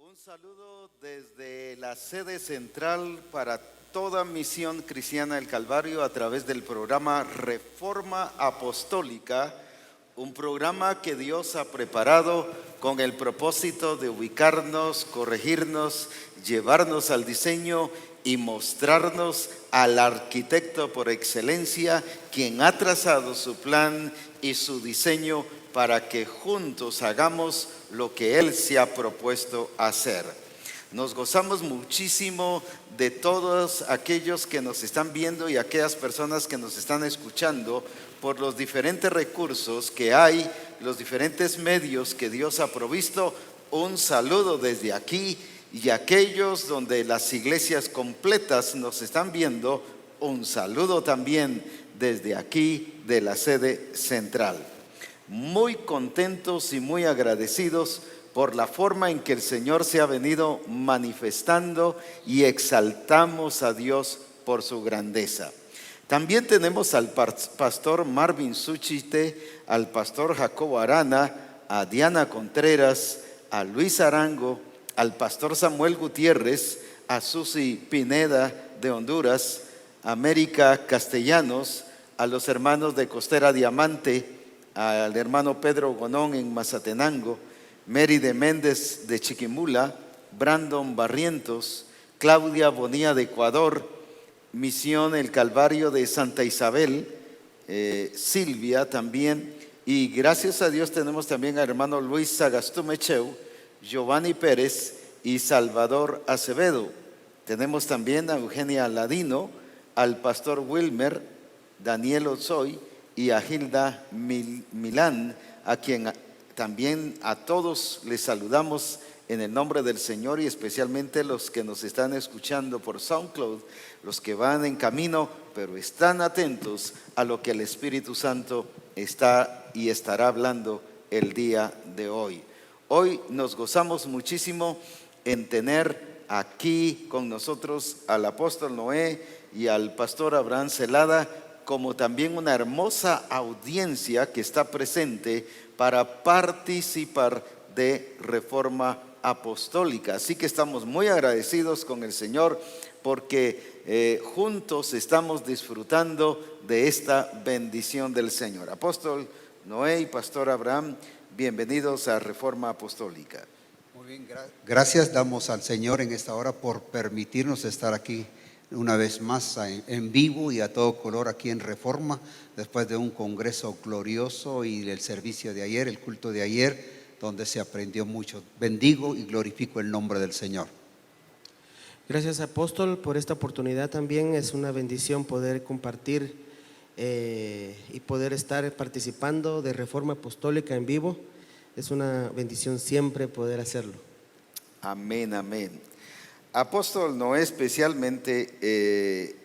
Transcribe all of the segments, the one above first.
Un saludo desde la sede central para toda Misión Cristiana del Calvario a través del programa Reforma Apostólica, un programa que Dios ha preparado con el propósito de ubicarnos, corregirnos, llevarnos al diseño y mostrarnos al arquitecto por excelencia, quien ha trazado su plan y su diseño para que juntos hagamos lo que Él se ha propuesto hacer. Nos gozamos muchísimo de todos aquellos que nos están viendo y aquellas personas que nos están escuchando por los diferentes recursos que hay, los diferentes medios que Dios ha provisto. Un saludo desde aquí, y aquellos donde las iglesias completas nos están viendo, un saludo también desde aquí de la sede central. Muy contentos y muy agradecidos por la forma en que el Señor se ha venido manifestando, y exaltamos a Dios por su grandeza. También tenemos al pastor Marvin Suchite, al pastor Jacobo Arana, a Diana Contreras, a Luis Arango, al pastor Samuel Gutiérrez, a Susi Pineda de Honduras, a América Castellanos, a los hermanos de Costera Diamante, al hermano Pedro Gonón en Mazatenango, Mary de Méndez de Chiquimula, Brandon Barrientos, Claudia Bonilla de Ecuador, Misión El Calvario de Santa Isabel, Silvia también, y gracias a Dios tenemos también al hermano Luis Sagastumecheu, Giovanni Pérez y Salvador Acevedo. Tenemos también a Eugenia Ladino, al pastor Wilmer, Daniel Ozoy y a Hilda Milán, a quien también a todos les saludamos en el nombre del Señor, y especialmente los que nos están escuchando por SoundCloud, los que van en camino, pero están atentos a lo que el Espíritu Santo está y estará hablando el día de hoy. Hoy nos gozamos muchísimo en tener aquí con nosotros al apóstol Noé y al pastor Abraham Celada, como también una hermosa audiencia que está presente para participar de Reforma Apostólica. Así que estamos muy agradecidos con el Señor porque juntos estamos disfrutando de esta bendición del Señor. Apóstol Noé y pastor Abraham, bienvenidos a Reforma Apostólica. Muy bien, gracias damos al Señor en esta hora por permitirnos estar aquí una vez más en vivo y a todo color aquí en Reforma, después de un congreso glorioso y el servicio de ayer, el culto de ayer, donde se aprendió mucho. Bendigo y glorifico el nombre del Señor. Gracias, apóstol, por esta oportunidad. También es una bendición poder compartir y poder estar participando de Reforma Apostólica en vivo. Es una bendición siempre poder hacerlo. Amén, amén. Apóstol Noé, especialmente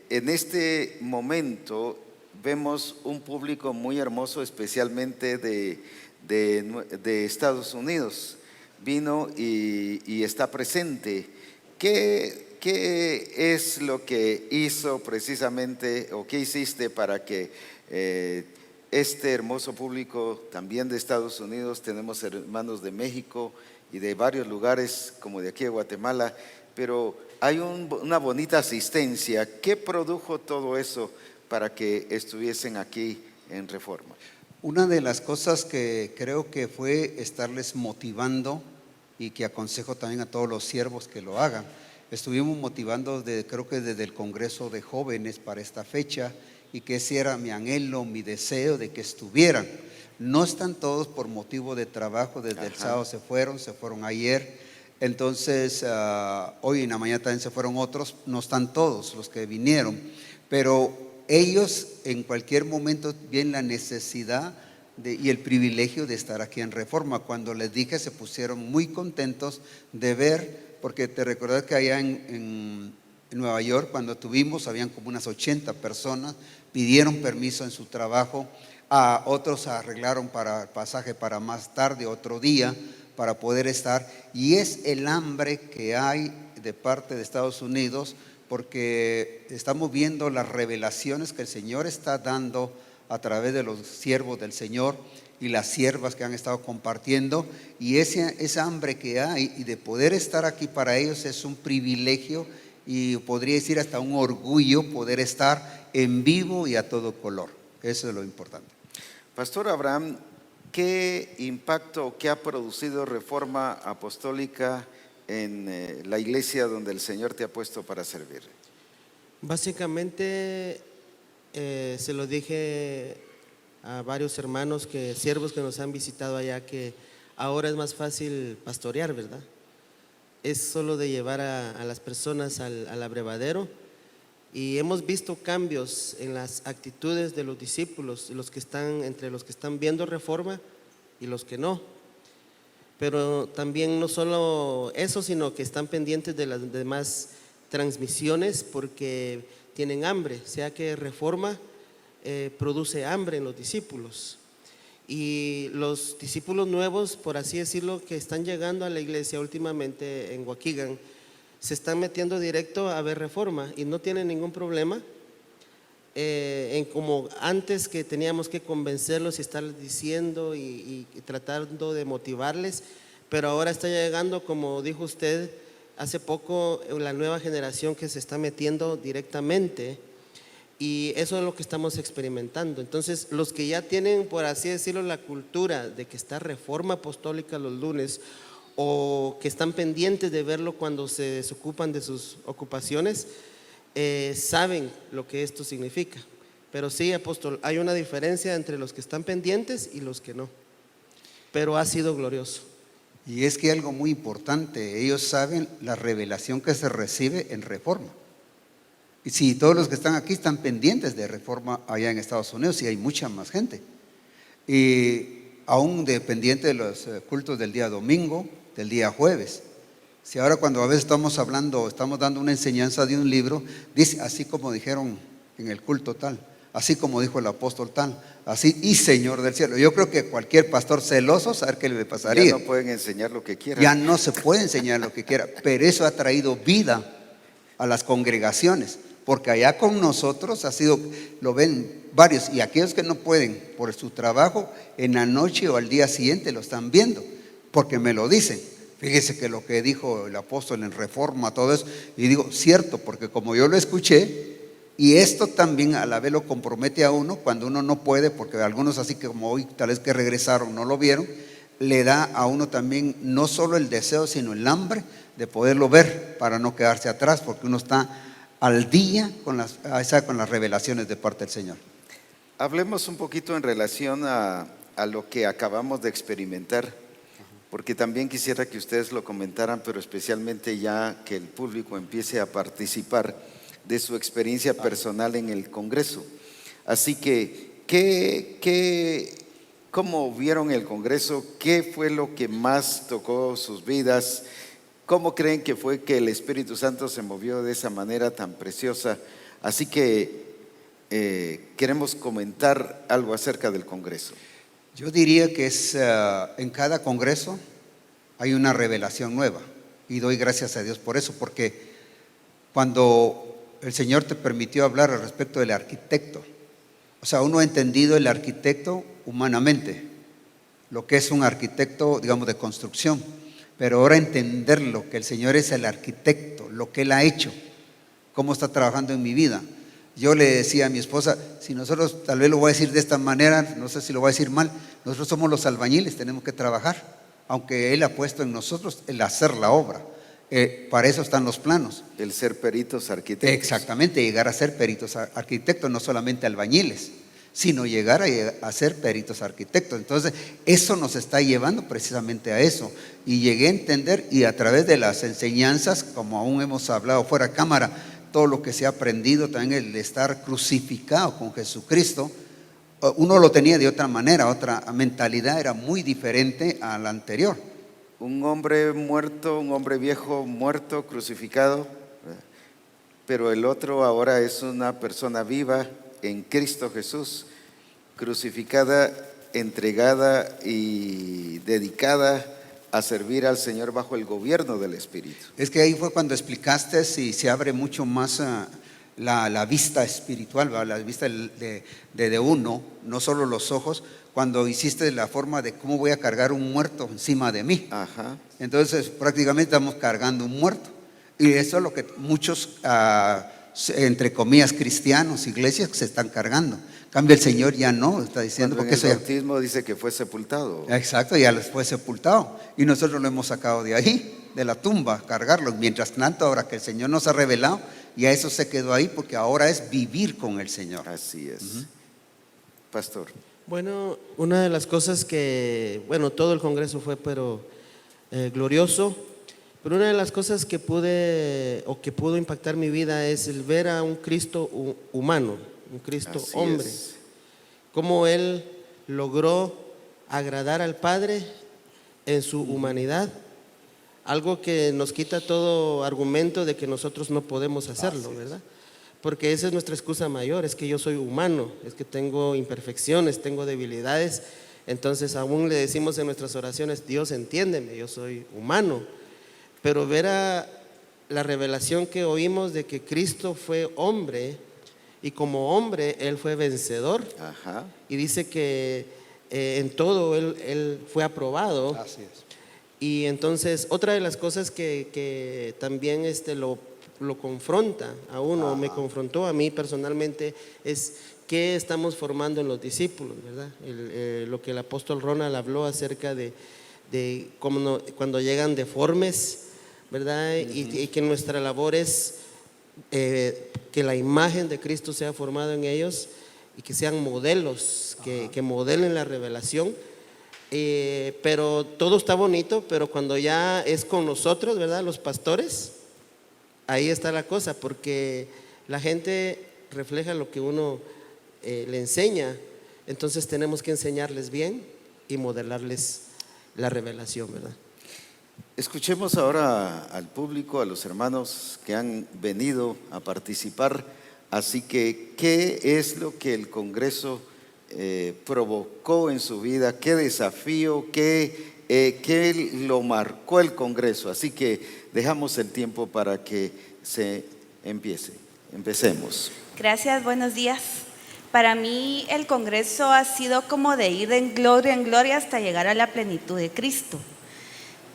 en este momento vemos un público muy hermoso, especialmente de Estados Unidos. Vino y está presente. ¿Qué es lo que hizo precisamente, o qué hiciste para que este hermoso público también de Estados Unidos? Tenemos hermanos de México y de varios lugares, como de aquí de Guatemala, pero hay una bonita asistencia. ¿Qué produjo todo eso para que estuviesen aquí en Reforma? Una de las cosas que creo que fue estarles motivando, y que aconsejo también a todos los siervos que lo hagan. Estuvimos motivando creo que desde el Congreso de Jóvenes para esta fecha, y que ese era mi anhelo, mi deseo de que estuvieran. No están todos por motivo de trabajo, desde el sábado se fueron ayer. Entonces hoy en la mañana también se fueron otros, no están todos los que vinieron, pero ellos en cualquier momento ven la necesidad y el privilegio de estar aquí en Reforma. Cuando les dije, se pusieron muy contentos de ver, porque te recordás que allá en Nueva York, cuando tuvimos, habían como unas 80 personas, pidieron permiso en su trabajo, a otros arreglaron para pasaje para más tarde, otro día, para poder estar. Y es el hambre que hay de parte de Estados Unidos, porque estamos viendo las revelaciones que el Señor está dando a través de los siervos del Señor, y las siervas que han estado compartiendo, y esa hambre que hay y de poder estar aquí para ellos es un privilegio y podría decir hasta un orgullo poder estar en vivo y a todo color. Eso es lo importante. Pastor Abraham, ¿qué impacto, qué ha producido Reforma Apostólica en la iglesia donde el Señor te ha puesto para servir? Básicamente, se lo dije a varios hermanos, siervos que nos han visitado allá, que ahora es más fácil pastorear, ¿verdad? Es solo de llevar a las personas al abrevadero, y hemos visto cambios en las actitudes de los discípulos, entre los que están viendo Reforma y los que no. Pero también no solo eso, sino que están pendientes de las demás transmisiones porque tienen hambre, o sea que Reforma produce hambre en los discípulos. Y los discípulos nuevos, por así decirlo, que están llegando a la iglesia últimamente en Waukegan, se están metiendo directo a ver Reforma y no tienen ningún problema. En como antes, que teníamos que convencerlos y estarles diciendo y tratando de motivarles, pero ahora está llegando, como dijo usted hace poco, la nueva generación que se está metiendo directamente, y eso es lo que estamos experimentando. Entonces, los que ya tienen, por así decirlo, la cultura de que está Reforma Apostólica los lunes, o que están pendientes de verlo cuando se desocupan de sus ocupaciones, saben lo que esto significa. Pero sí, apóstol, hay una diferencia entre los que están pendientes y los que no, pero ha sido glorioso. Y es que algo muy importante, ellos saben la revelación que se recibe en Reforma. Y si todos los que están aquí están pendientes de Reforma allá en Estados Unidos, y hay mucha más gente, y aún dependiente de los cultos del día domingo, del día jueves. Si ahora cuando a veces estamos dando una enseñanza de un libro, dice así como dijeron en el culto tal, así como dijo el apóstol tal, así, y Señor del cielo. Yo creo que cualquier pastor celoso, saber qué le pasaría. Ya no pueden enseñar lo que quieran. Ya no se puede enseñar lo que quiera, pero eso ha traído vida a las congregaciones, porque allá con nosotros ha sido, lo ven varios, y aquellos que no pueden por su trabajo, en la noche o al día siguiente lo están viendo, porque me lo dicen. Fíjese que lo que dijo el apóstol en Reforma, todo eso, y digo, cierto, porque como yo lo escuché, y esto también a la vez lo compromete a uno cuando uno no puede, porque algunos así que como hoy tal vez que regresaron no lo vieron, le da a uno también no solo el deseo sino el hambre de poderlo ver para no quedarse atrás, porque uno está al día con las revelaciones de parte del Señor. Hablemos un poquito en relación a lo que acabamos de experimentar, porque también quisiera que ustedes lo comentaran, pero especialmente ya que el público empiece a participar de su experiencia personal en el Congreso. Así que, ¿cómo vieron el Congreso? ¿Qué fue lo que más tocó sus vidas? ¿Cómo creen que fue que el Espíritu Santo se movió de esa manera tan preciosa? Así que queremos comentar algo acerca del Congreso. Yo diría que en cada Congreso hay una revelación nueva, y doy gracias a Dios por eso, porque cuando el Señor te permitió hablar al respecto del arquitecto, o sea, uno ha entendido el arquitecto humanamente, lo que es un arquitecto, digamos, de construcción, pero ahora entenderlo, que el Señor es el arquitecto, lo que Él ha hecho, cómo está trabajando en mi vida. Yo le decía a mi esposa, si nosotros, tal vez lo voy a decir de esta manera, no sé si lo voy a decir mal, nosotros somos los albañiles, tenemos que trabajar, aunque Él ha puesto en nosotros el hacer la obra. Para eso están los planos. El ser peritos arquitectos. Exactamente, llegar a ser peritos arquitectos, no solamente albañiles, sino llegar a ser peritos arquitectos. Entonces, eso nos está llevando precisamente a eso. Y llegué a entender, y a través de las enseñanzas, como aún hemos hablado fuera de cámara, todo lo que se ha aprendido, también el estar crucificado con Jesucristo, uno lo tenía de otra manera, otra mentalidad, era muy diferente a la anterior. Un hombre muerto, un hombre viejo muerto, crucificado, pero el otro ahora es una persona viva en Cristo Jesús, crucificada, entregada y dedicada a servir al Señor bajo el gobierno del Espíritu. Es que ahí fue cuando explicaste y se abre mucho más la vista espiritual, ¿verdad? La vista de uno, no solo los ojos, cuando hiciste la forma de cómo voy a cargar un muerto encima de mí. Ajá. Entonces prácticamente estamos cargando un muerto. Y eso es lo que muchos, entre comillas, cristianos, iglesias se están cargando. En cambio el Señor ya no, está diciendo, Cuando porque en eso el ya, bautismo dice que fue sepultado. exacto, ya les fue sepultado. Y nosotros lo hemos sacado de ahí, de la tumba, cargarlo. Mientras tanto, ahora que el Señor nos ha revelado, ya eso se quedó ahí, porque ahora es vivir con el Señor. Así es. Pastor. Bueno, una de las cosas que, bueno, todo el congreso fue glorioso, pero una de las cosas que pudo impactar mi vida es el ver a un Cristo humano, un Cristo Así hombre, es. cómo Él logró agradar al Padre en su humanidad, algo que nos quita todo argumento de que nosotros no podemos hacerlo, ¿verdad? Porque esa es nuestra excusa mayor, es que yo soy humano, es que tengo imperfecciones, tengo debilidades. Entonces aún le decimos en nuestras oraciones, Dios entiéndeme, yo soy humano. Pero ver a la revelación que oímos de que Cristo fue hombre, y como hombre Él fue vencedor, Ajá. y dice que en todo Él fue aprobado. Así es. Y entonces otra de las cosas que también lo confronta a uno, me confrontó a mí personalmente, es qué estamos formando en los discípulos, ¿verdad? Lo que el apóstol Ronald habló acerca de cómo cuando llegan deformes, ¿verdad? Y que nuestra labor es que la imagen de Cristo sea formada en ellos y que sean modelos, que modelen la revelación. Pero todo está bonito, pero cuando ya es con nosotros, ¿verdad? Los pastores, ahí está la cosa, porque la gente refleja lo que uno le enseña, entonces tenemos que enseñarles bien y modelarles la revelación, ¿verdad? Escuchemos ahora al público, a los hermanos que han venido a participar. Así que, ¿qué es lo que el Congreso provocó en su vida? ¿Qué desafío? ¿Qué lo marcó el Congreso? Así que dejamos el tiempo para que se empiece. Empecemos. Gracias, buenos días. Para mí el Congreso ha sido como de ir en gloria hasta llegar a la plenitud de Cristo.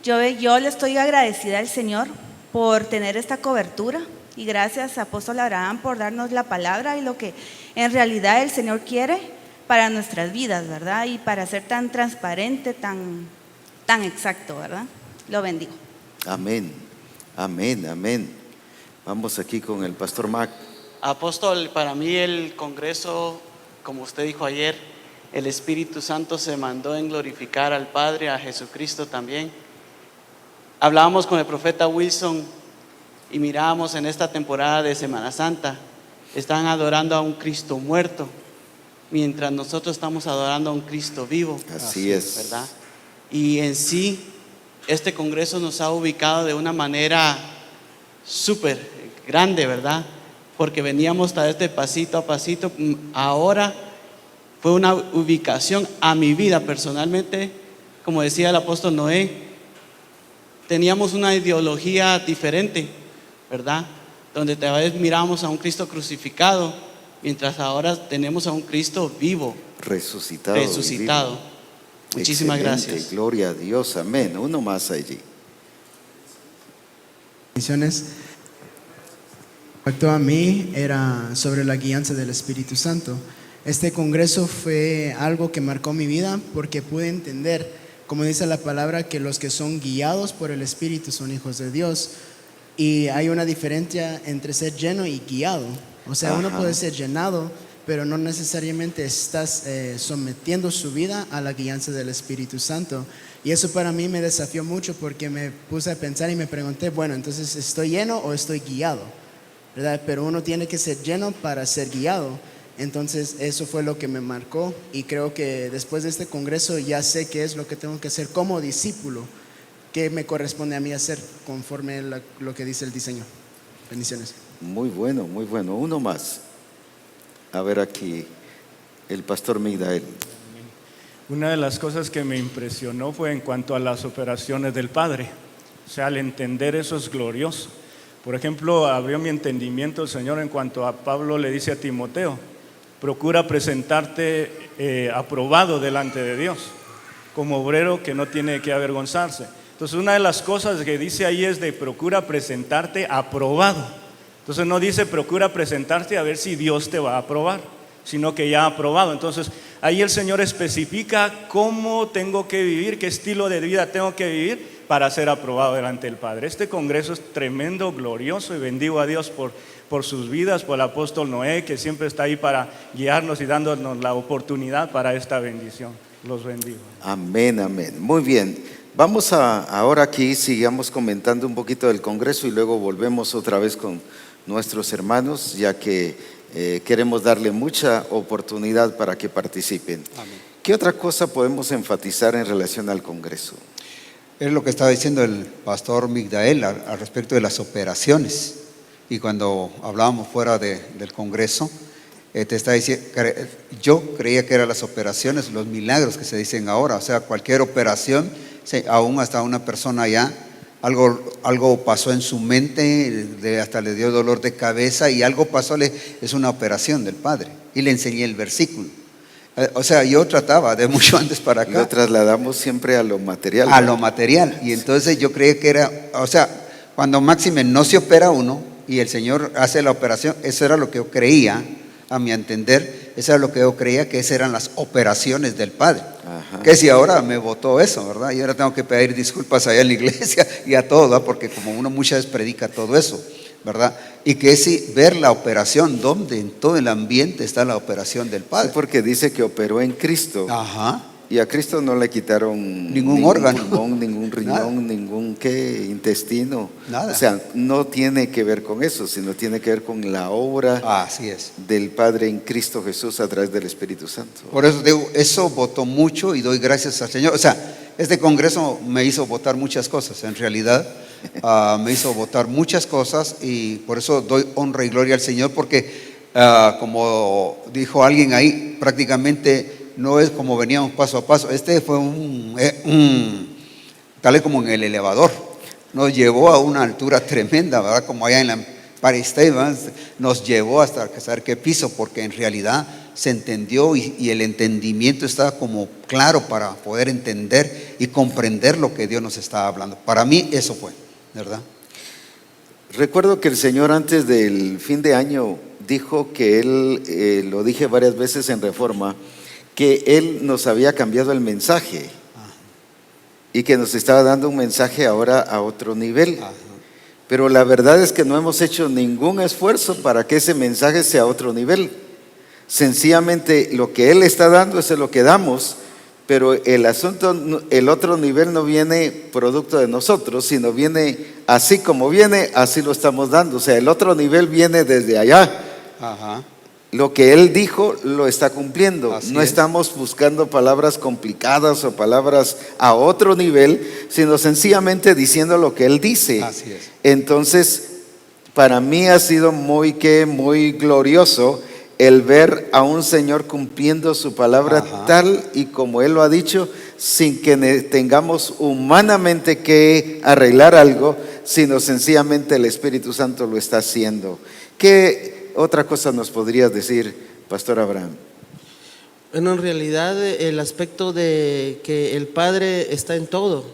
Yo le estoy agradecida al Señor por tener esta cobertura y gracias a Apóstol Abraham por darnos la palabra y lo que en realidad el Señor quiere para nuestras vidas, ¿verdad? Y para ser tan transparente, tan exacto, ¿verdad? Lo bendigo. Amén, amén, amén. Vamos aquí con el pastor Mac. Apóstol, para mí el Congreso, como usted dijo ayer, el Espíritu Santo se mandó en glorificar al Padre, a Jesucristo también. Hablábamos con el profeta Wilson y mirábamos en esta temporada de Semana Santa, están adorando a un Cristo muerto, mientras nosotros estamos adorando a un Cristo vivo. Así es. ¿Verdad? Y en sí, este Congreso nos ha ubicado de una manera súper grande, ¿verdad? Porque veníamos desde pasito a pasito. Ahora fue una ubicación a mi vida personalmente, como decía el apóstol Noé, teníamos una ideología diferente, ¿verdad? Donde tal vez miramos a un Cristo crucificado, mientras ahora tenemos a un Cristo vivo, Resucitado. Muchísimas Excelente, gracias. gloria a Dios, amén. Uno más allí. Bendiciones. Impactó a mí era sobre la guianza del Espíritu Santo. Este congreso fue algo que marcó mi vida porque pude entender, como dice la palabra, que los que son guiados por el Espíritu son hijos de Dios. Y hay una diferencia entre ser lleno y guiado. O sea, uno puede ser llenado, pero no necesariamente estás sometiendo su vida a la guianza del Espíritu Santo. Y eso para mí me desafió mucho porque me puse a pensar y me pregunté, bueno, entonces ¿estoy lleno o estoy guiado? ¿Verdad? Pero uno tiene que ser lleno para ser guiado. Entonces eso fue lo que me marcó y creo que después de este congreso ya sé qué es lo que tengo que hacer como discípulo, qué me corresponde a mí hacer conforme lo que dice el diseño. Bendiciones. Muy bueno, muy bueno. Uno más. A ver aquí, el pastor Migdael. Una de las cosas que me impresionó fue en cuanto a las operaciones del Padre. O sea, al entender eso es glorioso, Por ejemplo, abrió mi entendimiento el Señor en cuanto a Pablo le dice a Timoteo, procura presentarte aprobado delante de Dios, como obrero que no tiene que avergonzarse. Entonces, una de las cosas que dice ahí es de procura presentarte aprobado. Entonces, no dice procura presentarte a ver si Dios te va a aprobar, sino que ya ha aprobado. Entonces, ahí el Señor especifica cómo tengo que vivir, qué estilo de vida tengo que vivir para ser aprobado delante del Padre. Este congreso es tremendo, glorioso, y bendigo a Dios por sus vidas, por el apóstol Noé, que siempre está ahí para guiarnos y dándonos la oportunidad para esta bendición. Los bendigo. Amén, amén. Muy bien. Vamos ahora aquí, sigamos comentando un poquito del Congreso y luego volvemos otra vez con nuestros hermanos, ya que queremos darle mucha oportunidad para que participen. Amén. ¿Qué otra cosa podemos enfatizar en relación al Congreso? Es lo que estaba diciendo el pastor Migdael al respecto de las operaciones. Y cuando hablábamos fuera del Congreso, te está diciendo, yo creía que eran las operaciones, los milagros que se dicen ahora. O sea, cualquier operación, aún hasta una persona ya, algo pasó en su mente, hasta le dio dolor de cabeza y algo pasó, es una operación del Padre. Y le enseñé el versículo. O sea, yo trataba de mucho antes para acá. Lo trasladamos siempre a lo material. A lo material. Y entonces yo creía que era, o sea, cuando máxime no se opera uno y el Señor hace la operación, eso era lo que yo creía, a mi entender, eso era lo que yo creía que esas eran las operaciones del Padre. Ajá. Que si ahora me votó eso, ¿verdad? Y ahora tengo que pedir disculpas allá en la iglesia y a todos, ¿verdad? Porque como uno muchas veces predica todo eso, ¿verdad? Y que es ver la operación, donde en todo el ambiente está la operación del Padre. Sí, porque dice que operó en Cristo. Ajá. Y a Cristo no le quitaron Ningún órgano. pulmón, ningún riñón, Nada. ningún intestino. Nada. O sea, no tiene que ver con eso, sino tiene que ver con la obra Así es. del Padre en Cristo Jesús a través del Espíritu Santo. Por eso digo, eso votó mucho y doy gracias al Señor. O sea, este congreso me hizo votar muchas cosas, en realidad me hizo votar muchas cosas y por eso doy honra y gloria al Señor porque como dijo alguien ahí, prácticamente no es como veníamos paso a paso. Este fue tal como en el elevador, nos llevó a una altura tremenda, ¿verdad? Como allá en la Empire State, ¿verdad? Nos llevó hasta saber qué piso, porque en realidad se entendió y el entendimiento estaba como claro para poder entender y comprender lo que Dios nos estaba hablando. Para mí eso fue, ¿verdad? Recuerdo que el Señor antes del fin de año dijo que Él, lo dije varias veces en Reforma, que Él nos había cambiado el mensaje y que nos estaba dando un mensaje ahora a otro nivel. Ajá. Pero la verdad es que no hemos hecho ningún esfuerzo para que ese mensaje sea a otro nivel. Sencillamente lo que Él está dando es lo que damos, pero el asunto, el otro nivel no viene producto de nosotros, sino viene así como viene, así lo estamos dando. O sea, el otro nivel viene desde allá. Ajá. Lo que Él dijo lo está cumpliendo. Así no es. estamos buscando palabras complicadas o palabras a otro nivel, sino sencillamente diciendo lo que Él dice. Así es. Entonces, para mí ha sido muy glorioso el ver a un Señor cumpliendo su palabra. Ajá. Tal y como Él lo ha dicho, sin que tengamos humanamente que arreglar algo, sino sencillamente el Espíritu Santo lo está haciendo. ¿Qué otra cosa nos podrías decir, Pastor Abraham? Bueno, en realidad el aspecto de que el Padre está en todo,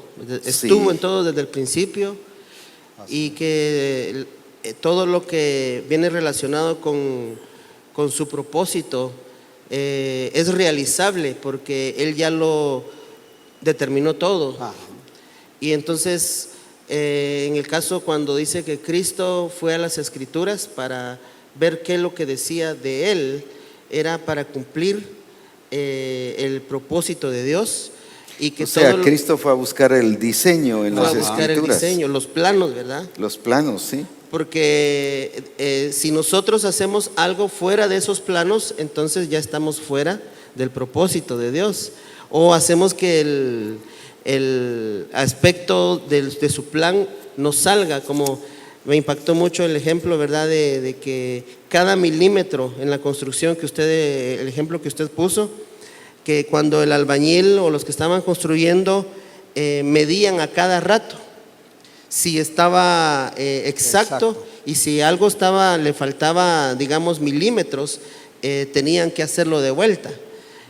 estuvo en todo desde el principio y que todo lo que viene relacionado con su propósito es realizable porque Él ya lo determinó todo. Ajá. Y entonces, en el caso cuando dice que Cristo fue a las Escrituras para ver qué es lo que decía de Él, era para cumplir el propósito de Dios. Y que O sea, todo Cristo fue a buscar el diseño en fue a las buscar el Escrituras. diseño, los planos, ¿verdad? Los planos, sí. Porque si nosotros hacemos algo fuera de esos planos, entonces ya estamos fuera del propósito de Dios. O hacemos que el aspecto de su plan nos salga, como me impactó mucho el ejemplo, ¿verdad? De que cada milímetro en la construcción que el ejemplo que usted puso, que cuando el albañil o los que estaban construyendo medían a cada rato. si estaba exacto, y si algo le faltaba, digamos, milímetros, tenían que hacerlo de vuelta.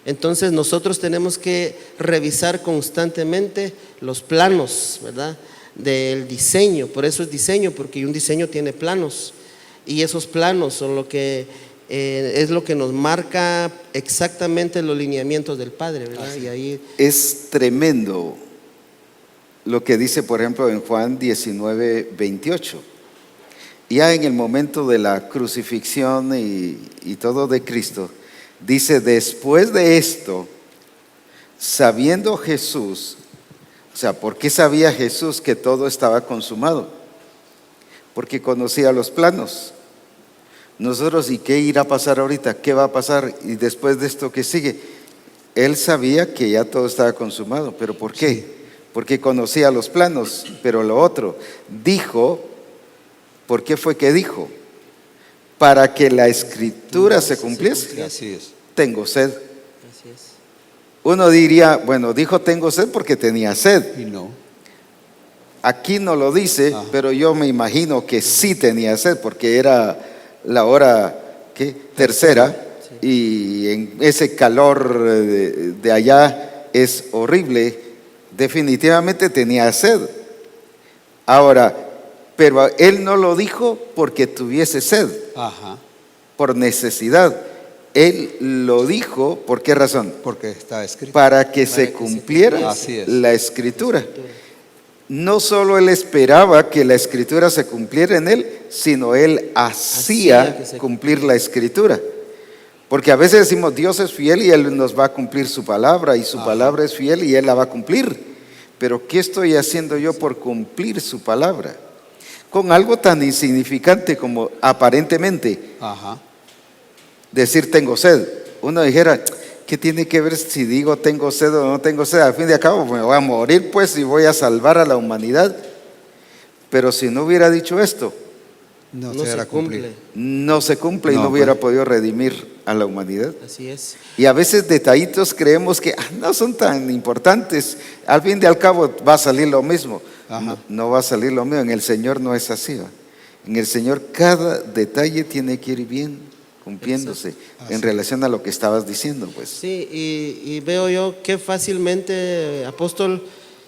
Entonces nosotros tenemos que revisar constantemente los planos, ¿verdad?, del diseño. Por eso es diseño, porque un diseño tiene planos, y esos planos son lo que es lo que nos marca exactamente los lineamientos del Padre, ¿verdad? Y ahí es tremendo lo que dice, por ejemplo, en Juan 19:28. Ya en el momento de la crucifixión y todo de Cristo, dice: después de esto, sabiendo Jesús, o sea, ¿por qué sabía Jesús que todo estaba consumado? Porque conocía los planos. Nosotros, ¿y qué irá a pasar ahorita? ¿Qué va a pasar? Y después de esto, ¿qué sigue? Él sabía que ya todo estaba consumado. ¿Pero por qué? Sí. Porque conocía los planos. Pero lo otro, dijo, ¿por qué fue que dijo? Para que la escritura se cumpliese. Así es. Tengo sed. así es. Uno diría, bueno, dijo tengo sed porque tenía sed. Y no. Aquí no lo dice, pero yo me imagino que sí tenía sed, porque era la hora tercera, y en ese calor de allá es horrible. Definitivamente tenía sed. Ahora, pero él no lo dijo porque tuviese sed, por necesidad. Él lo dijo, ¿por qué razón? Porque está escrito. Para que se cumpliera la escritura. No solo él esperaba que la escritura se cumpliera en él, sino él hacía cumplir la escritura. Porque a veces decimos, Dios es fiel y Él nos va a cumplir su palabra, y su palabra es fiel y Él la va a cumplir. Pero ¿qué estoy haciendo yo por cumplir su palabra? Con algo tan insignificante como aparentemente decir tengo sed. Uno dijera, ¿qué tiene que ver si digo tengo sed o no tengo sed? Al fin y al cabo me voy a morir pues, y voy a salvar a la humanidad. Pero si no hubiera dicho esto, no se cumple. No se cumple, y no hubiera podido redimir a la humanidad. Así es. Y a veces detallitos creemos que no son tan importantes. Al fin y al cabo va a salir lo mismo. No va a salir lo mismo. En el Señor no es así, ¿va? En el Señor cada detalle tiene que ir bien cumpliéndose en relación a lo que estabas diciendo, pues. Sí, y veo yo que fácilmente, apóstol,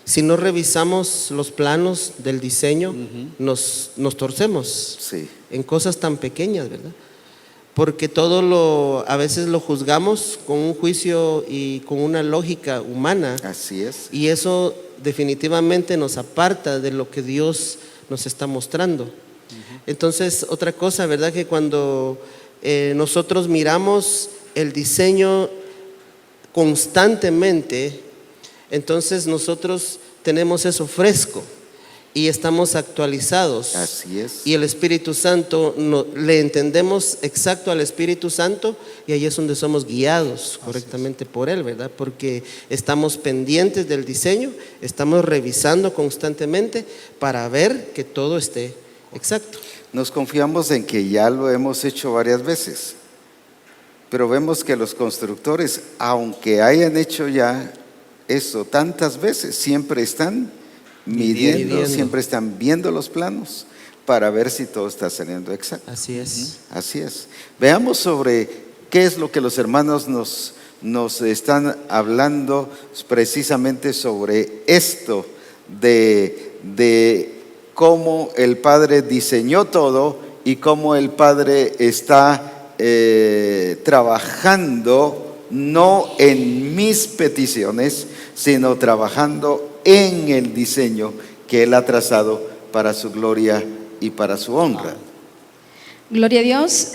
si no revisamos los planos del diseño, nos torcemos en cosas tan pequeñas, ¿verdad? Porque a veces lo juzgamos con un juicio y con una lógica humana. Así es. Y eso definitivamente nos aparta de lo que Dios nos está mostrando. Entonces, otra cosa, ¿verdad? Que cuando nosotros miramos el diseño constantemente, entonces nosotros tenemos eso fresco y estamos actualizados. Así es. Y el Espíritu Santo, le entendemos exacto al Espíritu Santo, y ahí es donde somos guiados correctamente por Él, ¿verdad? Porque estamos pendientes del diseño, estamos revisando constantemente para ver que todo esté exacto. Nos confiamos en que ya lo hemos hecho varias veces, pero vemos que los constructores, aunque hayan hecho ya eso tantas veces, siempre están midiendo, siempre están viendo los planos para ver si todo está saliendo exacto. Así es. Así es. Veamos sobre qué es lo que los hermanos nos están hablando precisamente sobre esto de cómo el Padre diseñó todo y cómo el Padre está trabajando no en mis peticiones, sino trabajando en el diseño que Él ha trazado para su gloria y para su honra. Gloria a Dios.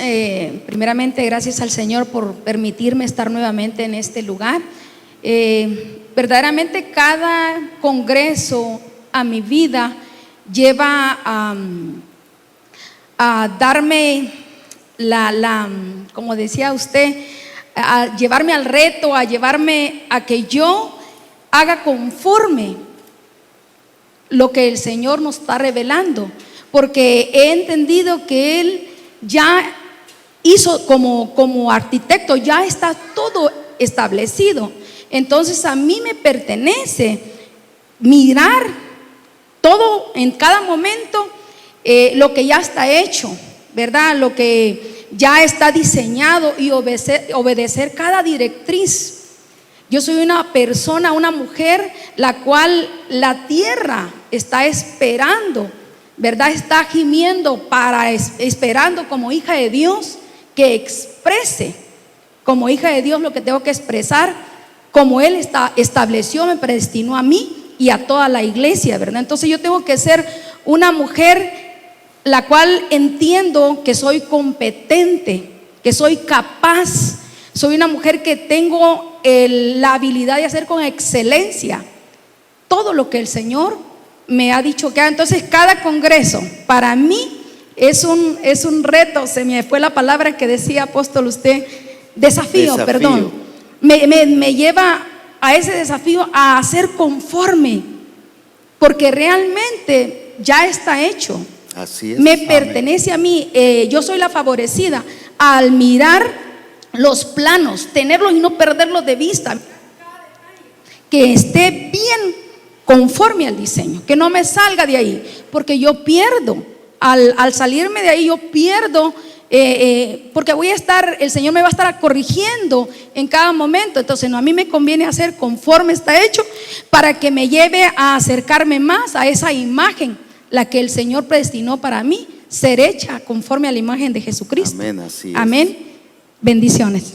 Primeramente, gracias al Señor por permitirme estar nuevamente en este lugar. Verdaderamente cada congreso a mi vida lleva a darme como decía usted, a llevarme al reto, a llevarme a que yo haga conforme lo que el Señor nos está revelando, porque he entendido que Él ya hizo como arquitecto, ya está todo establecido. Entonces a mí me pertenece mirar todo en cada momento, lo que ya está hecho, ¿verdad? Lo que ya está diseñado y obedecer cada directriz. Yo soy una persona, una mujer, la cual la tierra está esperando, ¿verdad? Está gimiendo esperando como hija de Dios que exprese como hija de Dios lo que tengo que expresar, como Él estableció, me predestinó a mí y a toda la iglesia, ¿verdad? Entonces yo tengo que ser una mujer la cual entiendo que soy competente, que soy capaz, soy una mujer que tengo la habilidad de hacer con excelencia todo lo que el Señor me ha dicho que haga. Entonces cada congreso para mí es un reto. Se me fue la palabra que decía, apóstol, usted, desafío. Perdón, me lleva a ese desafío a hacer conforme, porque realmente ya está hecho. Así es. Me pertenece a mí. Yo soy la favorecida al mirar los planos, tenerlos y no perderlos de vista, que esté bien conforme al diseño, que no me salga de ahí, porque yo pierdo. Al salirme de ahí yo pierdo, porque el Señor me va a estar corrigiendo en cada momento. Entonces no, a mí me conviene hacer conforme está hecho, para que me lleve a acercarme más a esa imagen, la que el Señor predestinó para mí, ser hecha conforme a la imagen de Jesucristo. Amén, así es. Amén. Bendiciones.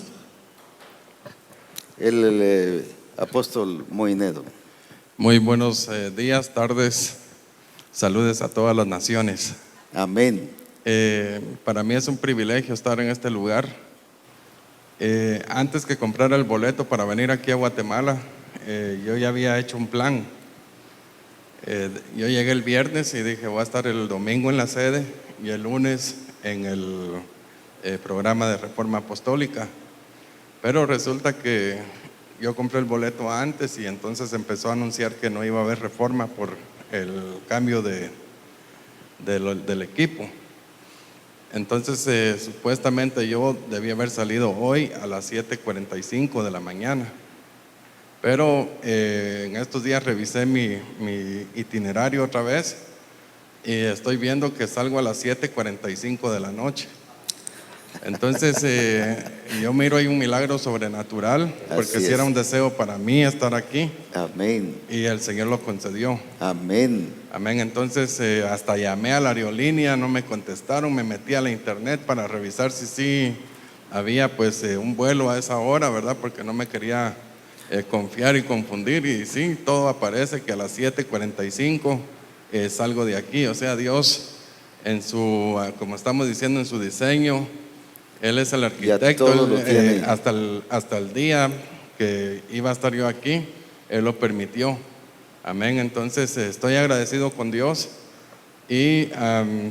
El apóstol Moinedo. Muy buenos días, tardes, saludes a todas las naciones. Amén. Para mí es un privilegio estar en este lugar. Antes que comprar el boleto para venir aquí a Guatemala, yo ya había hecho un plan. Yo llegué el viernes y dije, voy a estar el domingo en la sede y el lunes en el programa de Reforma Apostólica. Pero resulta que yo compré el boleto antes y entonces empezó a anunciar que no iba a haber reforma por el cambio del equipo. Entonces supuestamente yo debía haber salido hoy a las 7:45 de la mañana. Pero en estos días revisé mi itinerario otra vez y estoy viendo que salgo a las 7:45 de la noche. Entonces yo miro ahí un milagro sobrenatural, porque si era un deseo para mí estar aquí. Amén. Y el Señor lo concedió. Amén. Amén. Entonces hasta llamé a la aerolínea, no me contestaron, me metí a la internet para revisar si sí había pues un vuelo a esa hora, ¿verdad? Porque no me quería confiar y confundir, y sí, todo aparece que a las 7:45 salgo de aquí. O sea, Dios en su, como estamos diciendo, en su diseño, Él es el arquitecto. Él, hasta el día que iba a estar yo aquí, Él lo permitió. Amén. Entonces estoy agradecido con Dios y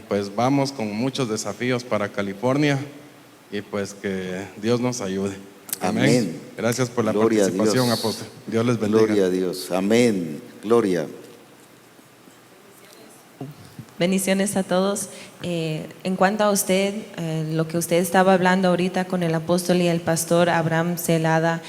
pues vamos con muchos desafíos para California, y pues que Dios nos ayude. Amén. Amén. Gracias por la Gloria participación, apóstol. Dios les bendiga. Gloria a Dios. Amén. Gloria. Bendiciones a todos. En cuanto a usted, lo que usted estaba hablando ahorita con el apóstol y el pastor Abraham Celada,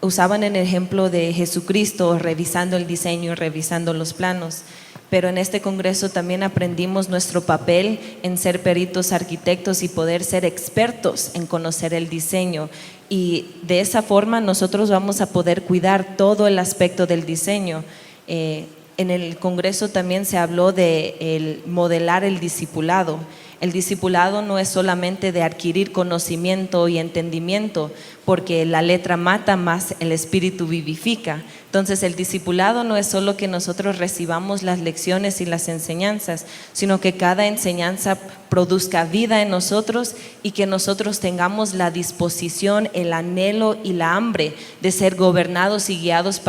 usaban el ejemplo de Jesucristo revisando el diseño, revisando los planos. Pero en este congreso también aprendimos nuestro papel en ser peritos arquitectos y poder ser expertos en conocer el diseño. Y de esa forma nosotros vamos a poder cuidar todo el aspecto del diseño. En el congreso también se habló de modelar el discipulado. El discipulado no es solamente de adquirir conocimiento y entendimiento, porque la letra mata, más el espíritu vivifica. Entonces el discipulado no es solo que nosotros recibamos las lecciones y las enseñanzas, sino que cada enseñanza produzca vida en nosotros y que nosotros tengamos la disposición, el anhelo y la hambre de ser gobernados y guiados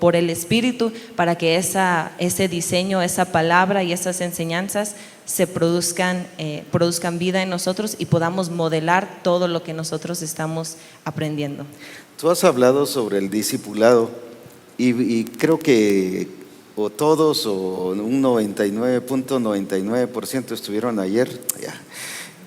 por el Espíritu, para que ese diseño, esa palabra y esas enseñanzas se produzcan vida en nosotros y podamos modelar todo lo que nosotros estamos aprendiendo. Tú has hablado sobre el discipulado y creo que o todos o un 99.99% estuvieron ayer,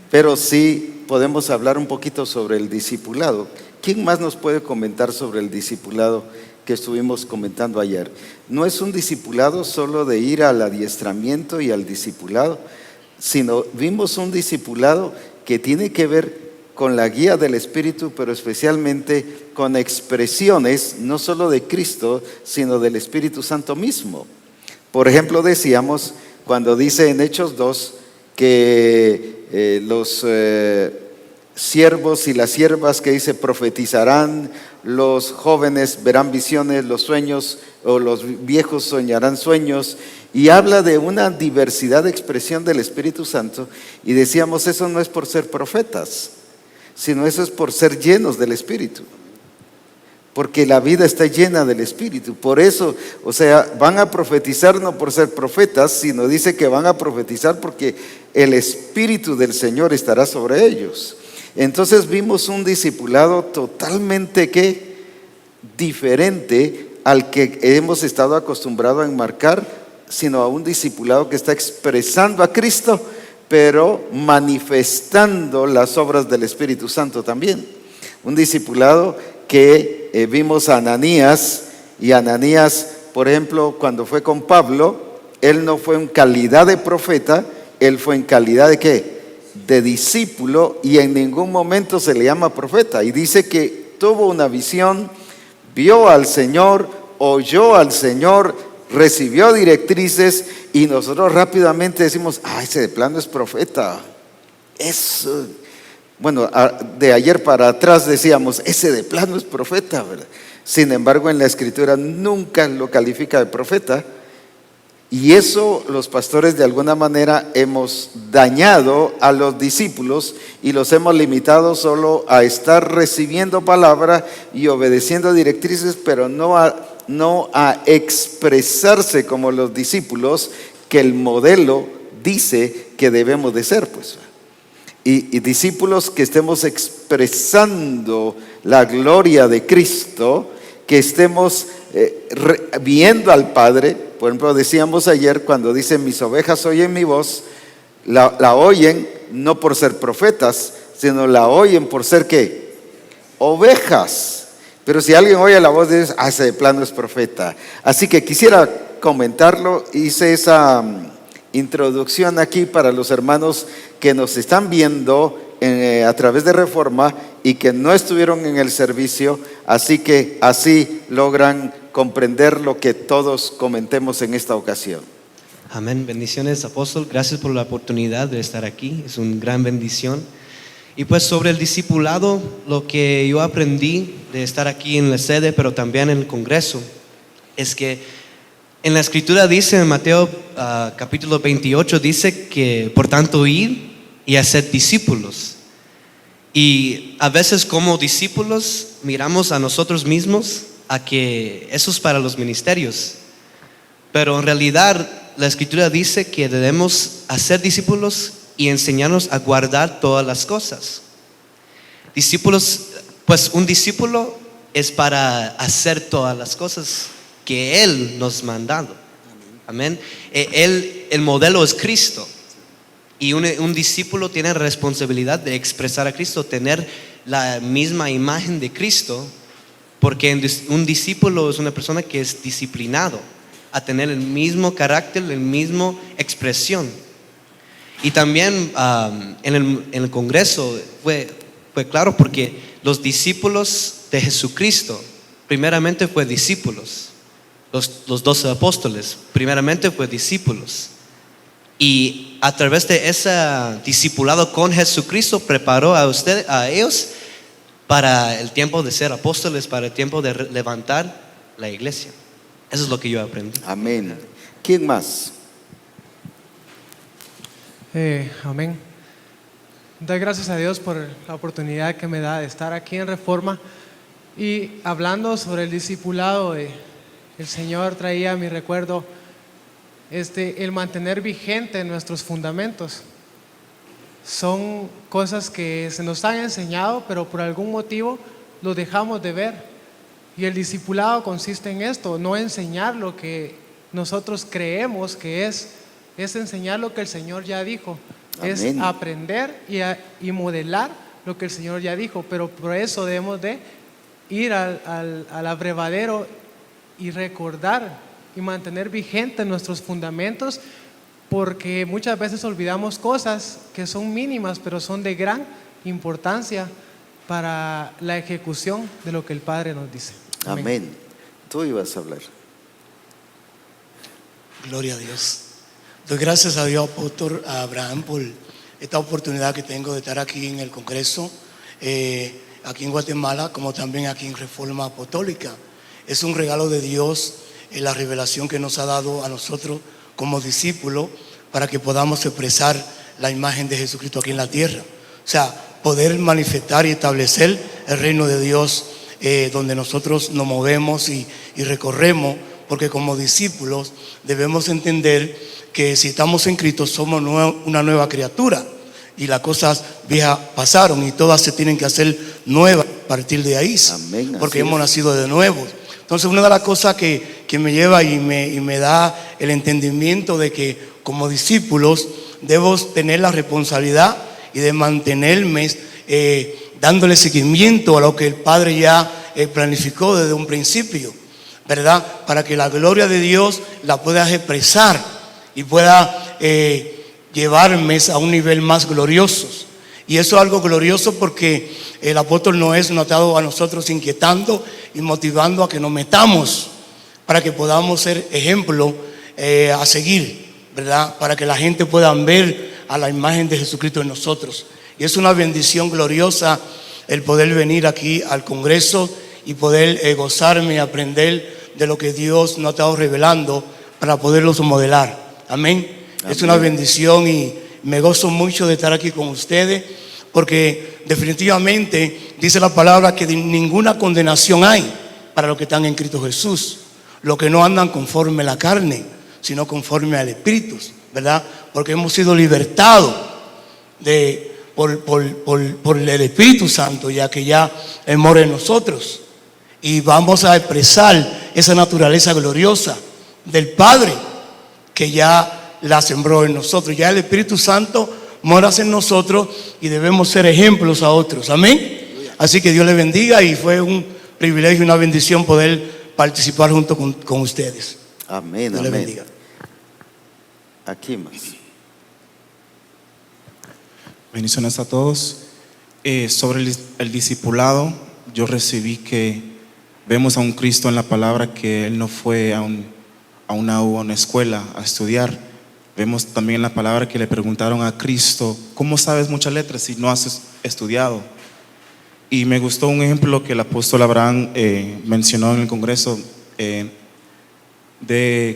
pero sí podemos hablar un poquito sobre el discipulado. ¿Quién más nos puede comentar sobre el discipulado que estuvimos comentando ayer. No es un discipulado solo de ir al adiestramiento y al discipulado, sino vimos un discipulado que tiene que ver con la guía del Espíritu, pero especialmente con expresiones no solo de Cristo, sino del Espíritu Santo mismo. Por ejemplo, decíamos, cuando dice en Hechos 2 que los siervos y las siervas, que dice, profetizarán, los jóvenes verán visiones, los sueños o los viejos soñarán sueños, y habla de una diversidad de expresión del Espíritu Santo, y decíamos, eso no es por ser profetas, sino eso es por ser llenos del Espíritu, porque la vida está llena del Espíritu. Por eso, o sea, van a profetizar no por ser profetas, sino dice que van a profetizar porque el Espíritu del Señor estará sobre ellos. Entonces vimos un discipulado totalmente diferente al que hemos estado acostumbrados a enmarcar, sino a un discipulado que está expresando a Cristo, pero manifestando las obras del Espíritu Santo también. Un discipulado que vimos a Ananías, y Ananías, por ejemplo, cuando fue con Pablo, él no fue en calidad de profeta, él fue en calidad de ¿qué? De discípulo, y en ningún momento se le llama profeta. Y dice que tuvo una visión, vio al Señor, oyó al Señor, recibió directrices, y nosotros rápidamente decimos, ese de plano es profeta. Eso, bueno, de ayer para atrás decíamos, ese de plano es profeta, ¿verdad? Sin embargo, en la Escritura nunca lo califica de profeta. Y eso los pastores de alguna manera hemos dañado a los discípulos y los hemos limitado solo a estar recibiendo palabra y obedeciendo directrices, pero no a expresarse como los discípulos que el modelo dice que debemos de ser, pues. Y discípulos que estemos expresando la gloria de Cristo, que estemos viendo al Padre. Por ejemplo, decíamos ayer, cuando dice mis ovejas oyen mi voz, la oyen no por ser profetas, sino la oyen por ser ¿qué? Ovejas. Pero si alguien oye la voz, dice, ese de plano es profeta. Así que quisiera comentarlo, hice esa introducción aquí para los hermanos que nos están viendo a través de Reforma y que no estuvieron en el servicio, así que así logran comprender lo que todos comentemos en esta ocasión. Amén. Bendiciones, apóstol. Gracias por la oportunidad de estar aquí. Es una gran bendición. Y pues sobre el discipulado, lo que yo aprendí de estar aquí en la sede, pero también en el Congreso, es que en la Escritura dice, en Mateo capítulo 28, dice que por tanto ir y hacer discípulos. Y a veces como discípulos miramos a nosotros mismos a que eso es para los ministerios, pero en realidad la Escritura dice que debemos hacer discípulos y enseñarnos a guardar todas las cosas. Discípulos, pues un discípulo es para hacer todas las cosas que Él nos ha mandado. Amén. El modelo es Cristo. Y un discípulo tiene responsabilidad de expresar a Cristo, tener la misma imagen de Cristo, porque un discípulo es una persona que es disciplinado a tener el mismo carácter, la misma expresión. Y también en el Congreso fue claro, porque los discípulos de Jesucristo primeramente fue discípulos. Los 12 apóstoles primeramente fue discípulos. Y a través de ese discipulado con Jesucristo preparó a ellos para el tiempo de ser apóstoles, para el tiempo de levantar la iglesia. Eso es lo que yo aprendí. Amén. ¿Quién más? Amén. Doy gracias a Dios por la oportunidad que me da de estar aquí en Reforma. Y hablando sobre el discipulado, el Señor traía a mi recuerdo el mantener vigente nuestros fundamentos. Son cosas que se nos han enseñado, pero por algún motivo lo dejamos de ver. Y el discipulado consiste en esto, no enseñar lo que nosotros creemos que es enseñar lo que el Señor ya dijo. Amén. Es aprender y modelar lo que el Señor ya dijo, pero por eso debemos de ir al abrevadero y recordar y mantener vigentes nuestros fundamentos, porque muchas veces olvidamos cosas que son mínimas, pero son de gran importancia para la ejecución de lo que el Padre nos dice. Amén. Tú ibas a hablar. Gloria a Dios. Doy gracias a Dios, apóstol Abraham, por esta oportunidad que tengo de estar aquí en el Congreso, aquí en Guatemala, como también aquí en Reforma Apostólica. Es un regalo de Dios, la revelación que nos ha dado a nosotros como discípulos para que podamos expresar la imagen de Jesucristo aquí en la tierra. O sea, poder manifestar y establecer el reino de Dios donde nosotros nos movemos y recorremos, porque como discípulos debemos entender que si estamos en Cristo somos una nueva criatura y las cosas viejas pasaron y todas se tienen que hacer nuevas a partir de ahí. Amén, porque hemos nacido de nuevo. Entonces una de las cosas que me lleva y me da el entendimiento de que como discípulos debo tener la responsabilidad y de mantenerme dándole seguimiento a lo que el Padre ya planificó desde un principio, ¿verdad? Para que la gloria de Dios la puedas expresar y pueda llevarme a un nivel más glorioso. Y eso es algo glorioso porque el apóstol no ha estado a nosotros inquietando y motivando a que nos metamos para que podamos ser ejemplo a seguir, ¿verdad? Para que la gente pueda ver a la imagen de Jesucristo en nosotros. Y es una bendición gloriosa el poder venir aquí al Congreso y poder gozarme y aprender de lo que Dios nos ha estado revelando para poderlos modelar. Amén. Es una bendición y me gozo mucho de estar aquí con ustedes, porque definitivamente dice la palabra que ninguna condenación hay para los que están en Cristo Jesús, los que no andan conforme a la carne, sino conforme al Espíritu, ¿verdad? Porque hemos sido libertados por el Espíritu Santo, ya que ya mora en nosotros, y vamos a expresar esa naturaleza gloriosa del Padre que ya la sembró en nosotros. Ya el Espíritu Santo mora en nosotros y debemos ser ejemplos a otros. Amén. Así que Dios les bendiga y fue un privilegio y una bendición poder participar junto con ustedes. Amén. Dios les bendiga. Aquí más. Bendiciones a todos. Sobre el discipulado, yo recibí que vemos a un Cristo en la palabra que Él no fue a una escuela a estudiar. Vemos también en la palabra que le preguntaron a Cristo: ¿cómo sabes muchas letras si no has estudiado? Y me gustó un ejemplo que el apóstol Abraham mencionó en el Congreso, de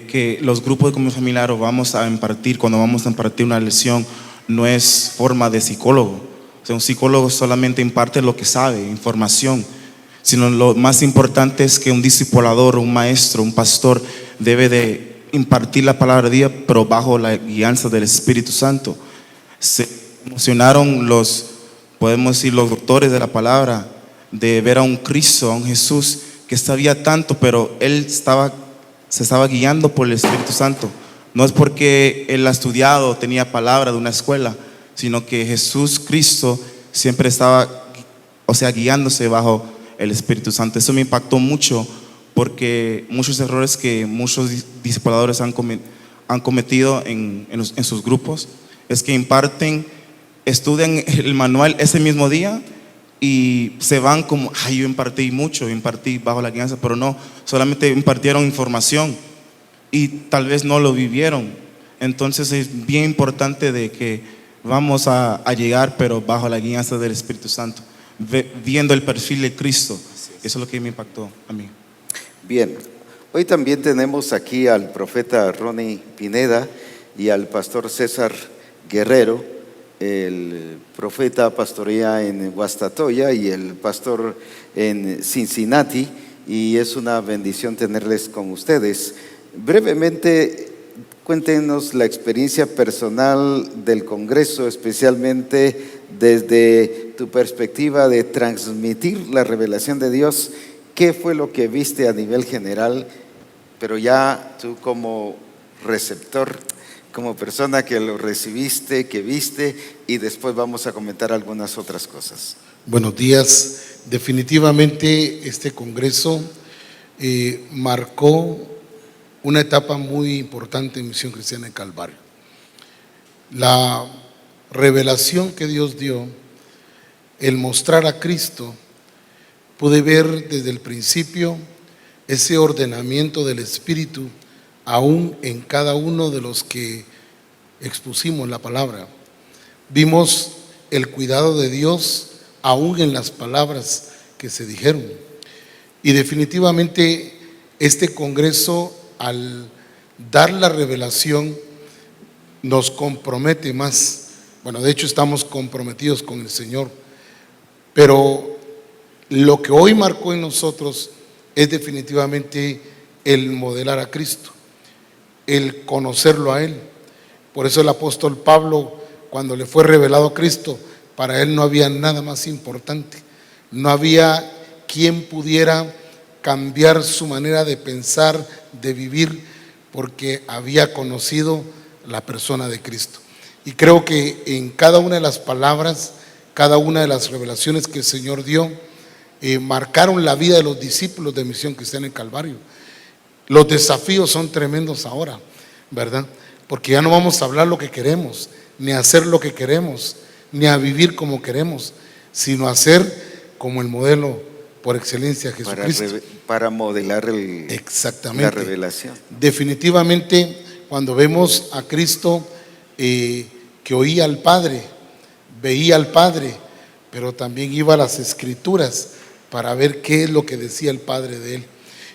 que los grupos de comunión familiar cuando vamos a impartir una lección, no es forma de psicólogo. O sea, un psicólogo solamente imparte lo que sabe, información, sino lo más importante es que un discipulador, un maestro, un pastor debe de impartir la palabra de Dios, pero bajo la guianza del Espíritu Santo. Se emocionaron podemos decir, los doctores de la palabra, de ver a un Cristo, a un Jesús que sabía tanto, pero Él se estaba guiando por el Espíritu Santo. No es porque Él ha estudiado, tenía palabra de una escuela, sino que Jesús Cristo siempre estaba, guiándose bajo el Espíritu Santo. Eso me impactó mucho, porque muchos errores que muchos discipuladores han cometido en sus grupos es que estudian el manual ese mismo día y se van como: yo impartí bajo la guianza, pero no, solamente impartieron información y tal vez no lo vivieron. Entonces es bien importante de que vamos a llegar, pero bajo la guianza del Espíritu Santo, viendo el perfil de Cristo. Eso es lo que me impactó a mí. Bien, hoy también tenemos aquí al profeta Ronnie Pineda y al pastor César Guerrero. El profeta pastorea en Guastatoya y el pastor en Cincinnati, y es una bendición tenerles con ustedes. Brevemente, cuéntenos la experiencia personal del Congreso, especialmente desde tu perspectiva de transmitir la revelación de Dios. ¿Qué fue lo que viste a nivel general? Pero ya tú como receptor, como persona que lo recibiste, que viste, y después vamos a comentar algunas otras cosas. Buenos días. Definitivamente este Congreso marcó una etapa muy importante en Misión Cristiana del Calvario. La revelación que Dios dio, el mostrar a Cristo, pude ver desde el principio ese ordenamiento del Espíritu aún en cada uno de los que expusimos la palabra. Vimos el cuidado de Dios aún en las palabras que se dijeron. Y definitivamente este congreso, al dar la revelación, nos compromete más. Bueno, de hecho estamos comprometidos con el Señor, pero lo que hoy marcó en nosotros es definitivamente el modelar a Cristo, el conocerlo a Él. Por eso el apóstol Pablo, cuando le fue revelado a Cristo, para él no había nada más importante. No había quien pudiera cambiar su manera de pensar, de vivir, porque había conocido la persona de Cristo. Y creo que en cada una de las palabras, cada una de las revelaciones que el Señor dio, marcaron la vida de los discípulos de Misión Cristiana en Calvario. Los desafíos son tremendos ahora, ¿verdad? Porque ya no vamos a hablar lo que queremos, ni a hacer lo que queremos, ni a vivir como queremos, sino a ser como el modelo por excelencia, Jesucristo. Para modelar exactamente la revelación. Definitivamente, cuando vemos a Cristo que oía al Padre, veía al Padre, pero también iba a las Escrituras para ver qué es lo que decía el Padre de él.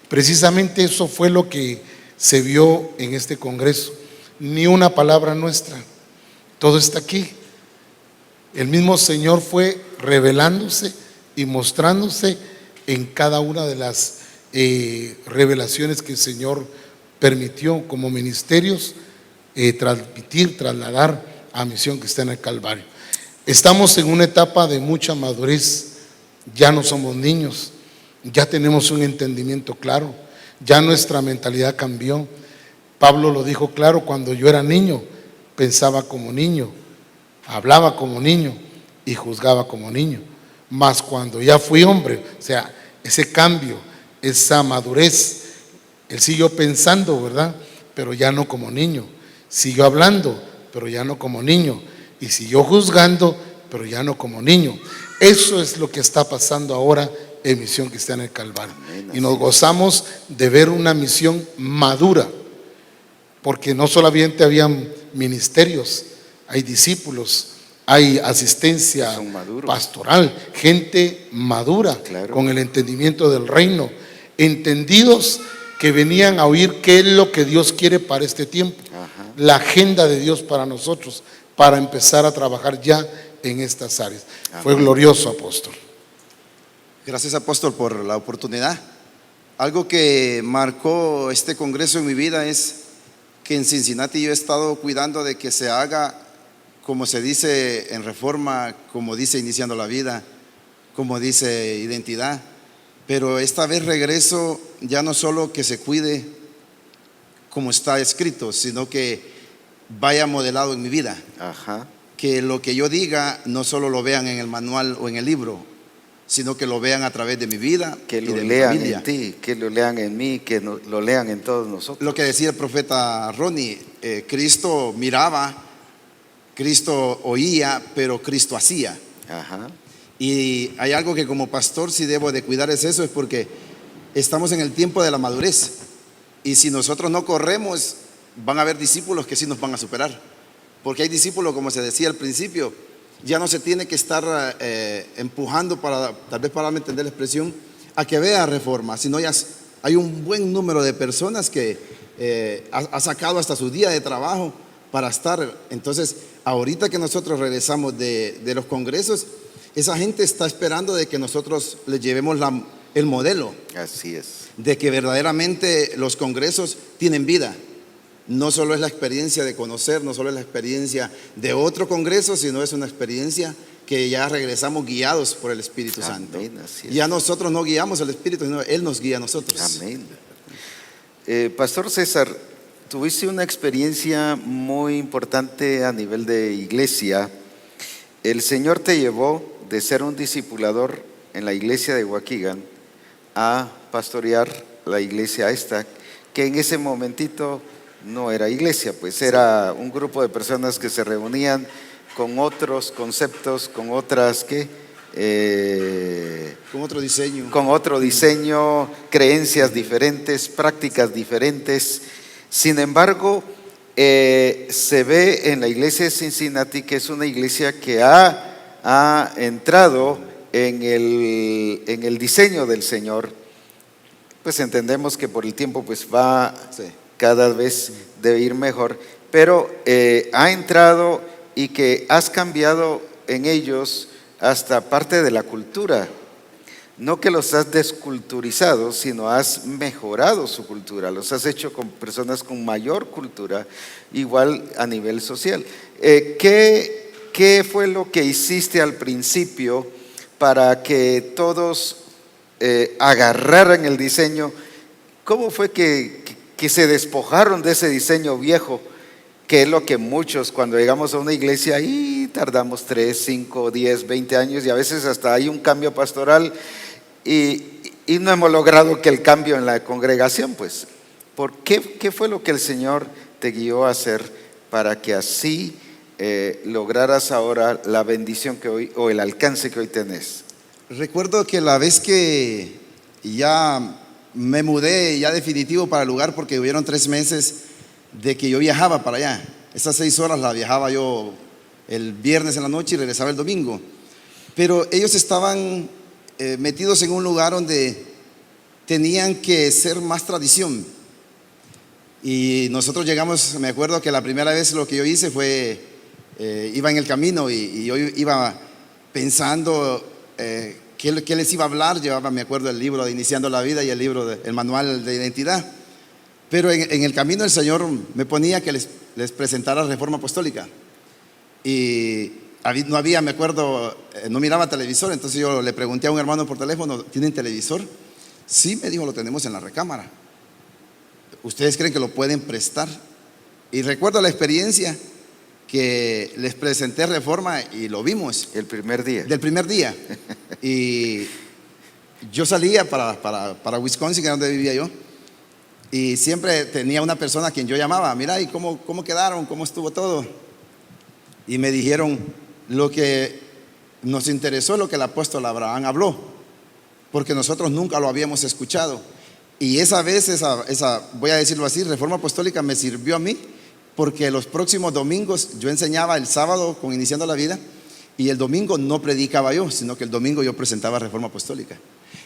Precisamente eso fue lo que se vio en este congreso. Ni una palabra nuestra, todo está aquí. El mismo Señor fue revelándose y mostrándose en cada una de las revelaciones que el Señor permitió como ministerios transmitir, trasladar a Misión Cristiana del Calvario. Estamos en una etapa de mucha madurez. Ya no somos niños, ya tenemos un entendimiento claro, ya nuestra mentalidad cambió. Pablo lo dijo claro: cuando yo era niño, pensaba como niño, hablaba como niño y juzgaba como niño. Mas cuando ya fui hombre, o sea, ese cambio, esa madurez, él siguió pensando, ¿verdad? Pero ya no como niño. Siguió hablando, pero ya no como niño. Y siguió juzgando, pero ya no como niño. Eso es lo que está pasando ahora en Misión Cristiana del Calvario. Y nos gozamos de ver una misión madura, porque no solamente habían ministerios, hay discípulos, hay asistencia pastoral, gente madura, claro, con el entendimiento del reino, entendidos que venían a oír qué es lo que Dios quiere para este tiempo, la agenda de Dios para nosotros, para empezar a trabajar ya en estas áreas. Amén. Fue glorioso, apóstol. Gracias, apóstol, por la oportunidad. Algo que marcó este congreso en mi vida es que en Cincinnati yo he estado cuidando de que se haga como se dice en Reforma, como dice Iniciando la Vida, como dice Identidad. Pero esta vez regreso ya no solo que se cuide como está escrito, sino que vaya modelado en mi vida. Que lo que yo diga no solo lo vean en el manual o en el libro, sino que lo vean a través de mi vida, que lo lean en ti, que lo lean en mí, que lo lean en todos nosotros. Lo que decía el profeta Ronnie, Cristo miraba, Cristo oía, pero Cristo hacía. Y hay algo que como pastor sí debo de cuidar, es eso, es porque estamos en el tiempo de la madurez. Y si nosotros no corremos, van a haber discípulos que sí nos van a superar. Porque hay discípulos, como se decía al principio, ya no se tiene que estar empujando, tal vez para entender la expresión, a que vea Reforma, sino ya hay un buen número de personas que ha sacado hasta su día de trabajo para estar. Entonces, ahorita que nosotros regresamos de los congresos, esa gente está esperando de que nosotros les llevemos el modelo. Así es. De que verdaderamente los congresos tienen vida. No solo es la experiencia de conocer, no solo es la experiencia de otro congreso, sino es una experiencia que ya regresamos guiados por el Espíritu Santo. Ya nosotros no guiamos al Espíritu, sino Él nos guía a nosotros. Amén. Pastor César, tuviste una experiencia muy importante a nivel de iglesia. El Señor te llevó de ser un discipulador en la iglesia de Waukegan a pastorear la iglesia esta, que en ese momentito no era iglesia, pues era un grupo de personas que se reunían con otros conceptos, con otras con otro diseño. Con otro diseño, creencias diferentes, prácticas diferentes. Sin embargo, se ve en la iglesia de Cincinnati que es una iglesia que ha entrado en el diseño del Señor. Pues entendemos que por el tiempo pues va cada vez debe ir mejor, pero ha entrado y que has cambiado en ellos hasta parte de la cultura. No que los has desculturizado, sino has mejorado su cultura, los has hecho con personas con mayor cultura, igual a nivel social. ¿Qué fue lo que hiciste al principio para que todos agarraran el diseño? ¿Cómo fue que se despojaron de ese diseño viejo? Que es lo que muchos, cuando llegamos a una iglesia, y tardamos 3, 5, 10, 20 años, y a veces hasta hay un cambio pastoral, y no hemos logrado que el cambio en la congregación, pues. ¿Qué fue lo que el Señor te guió a hacer para que así lograras ahora la bendición que hoy, o el alcance que hoy tenés? Recuerdo que la vez que ya me mudé ya definitivo para el lugar, porque hubieron 3 meses de que yo viajaba para allá. Esas 6 horas las viajaba yo el viernes en la noche y regresaba el domingo. Pero ellos estaban metidos en un lugar donde tenían que ser más tradición. Y nosotros llegamos, me acuerdo que la primera vez lo que yo hice fue, iba en el camino y yo iba pensando qué les iba a hablar. Llevaba, me acuerdo, el libro de Iniciando la Vida y el libro, el manual de identidad. Pero en el camino el Señor me ponía que les presentara Reforma Apostólica. Y no había, me acuerdo, no miraba televisor. Entonces yo le pregunté a un hermano por teléfono, ¿tienen televisor? Sí, me dijo, lo tenemos en la recámara. ¿Ustedes creen que lo pueden prestar? Y recuerdo la experiencia que les presenté Reforma y lo vimos. El primer día. Del primer día. Y yo salía para Wisconsin, que era donde vivía yo. Y siempre tenía una persona a quien yo llamaba, mira, ¿y cómo quedaron? ¿Cómo estuvo todo? Y me dijeron, lo que nos interesó es lo que el apóstol Abraham habló, porque nosotros nunca lo habíamos escuchado. Y esa vez, voy a decirlo así, Reforma Apostólica me sirvió a mí, porque los próximos domingos yo enseñaba el sábado con Iniciando la Vida, y el domingo no predicaba yo, sino que el domingo yo presentaba Reforma Apostólica.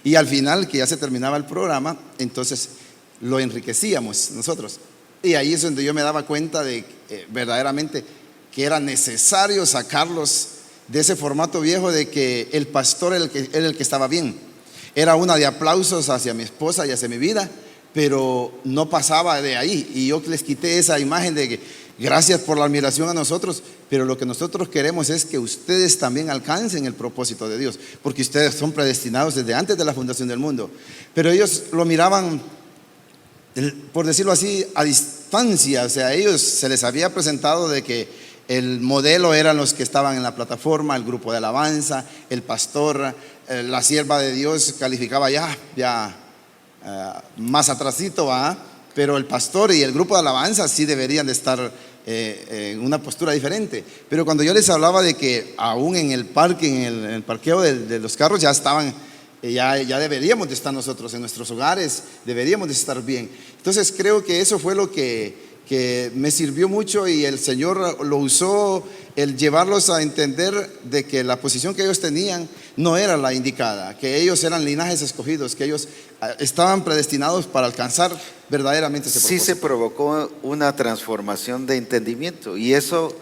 Y al final, que ya se terminaba el programa, entonces lo enriquecíamos nosotros. Y ahí es donde yo me daba cuenta de verdaderamente que era necesario sacarlos de ese formato viejo de que el pastor era el que estaba bien. Era una de aplausos hacia mi esposa y hacia mi vida, pero no pasaba de ahí. Y yo les quité esa imagen de que gracias por la admiración a nosotros, pero lo que nosotros queremos es que ustedes también alcancen el propósito de Dios, porque ustedes son predestinados desde antes de la fundación del mundo. Pero ellos lo miraban, por decirlo así, a distancia. O sea, a ellos se les había presentado de que el modelo eran los que estaban en la plataforma, el grupo de alabanza, el pastor, la sierva de Dios calificaba ya más atrasito, pero el pastor y el grupo de alabanza sí deberían de estar en una postura diferente. Pero cuando yo les hablaba de que aún en el parque, en el parqueo de los carros ya estaban, ya deberíamos de estar nosotros en nuestros hogares, deberíamos de estar bien. Entonces creo que eso fue lo que me sirvió mucho, y el Señor lo usó, el llevarlos a entender de que la posición que ellos tenían no era la indicada, que ellos eran linajes escogidos, que ellos estaban predestinados para alcanzar verdaderamente ese propósito. Sí se provocó una transformación de entendimiento, y eso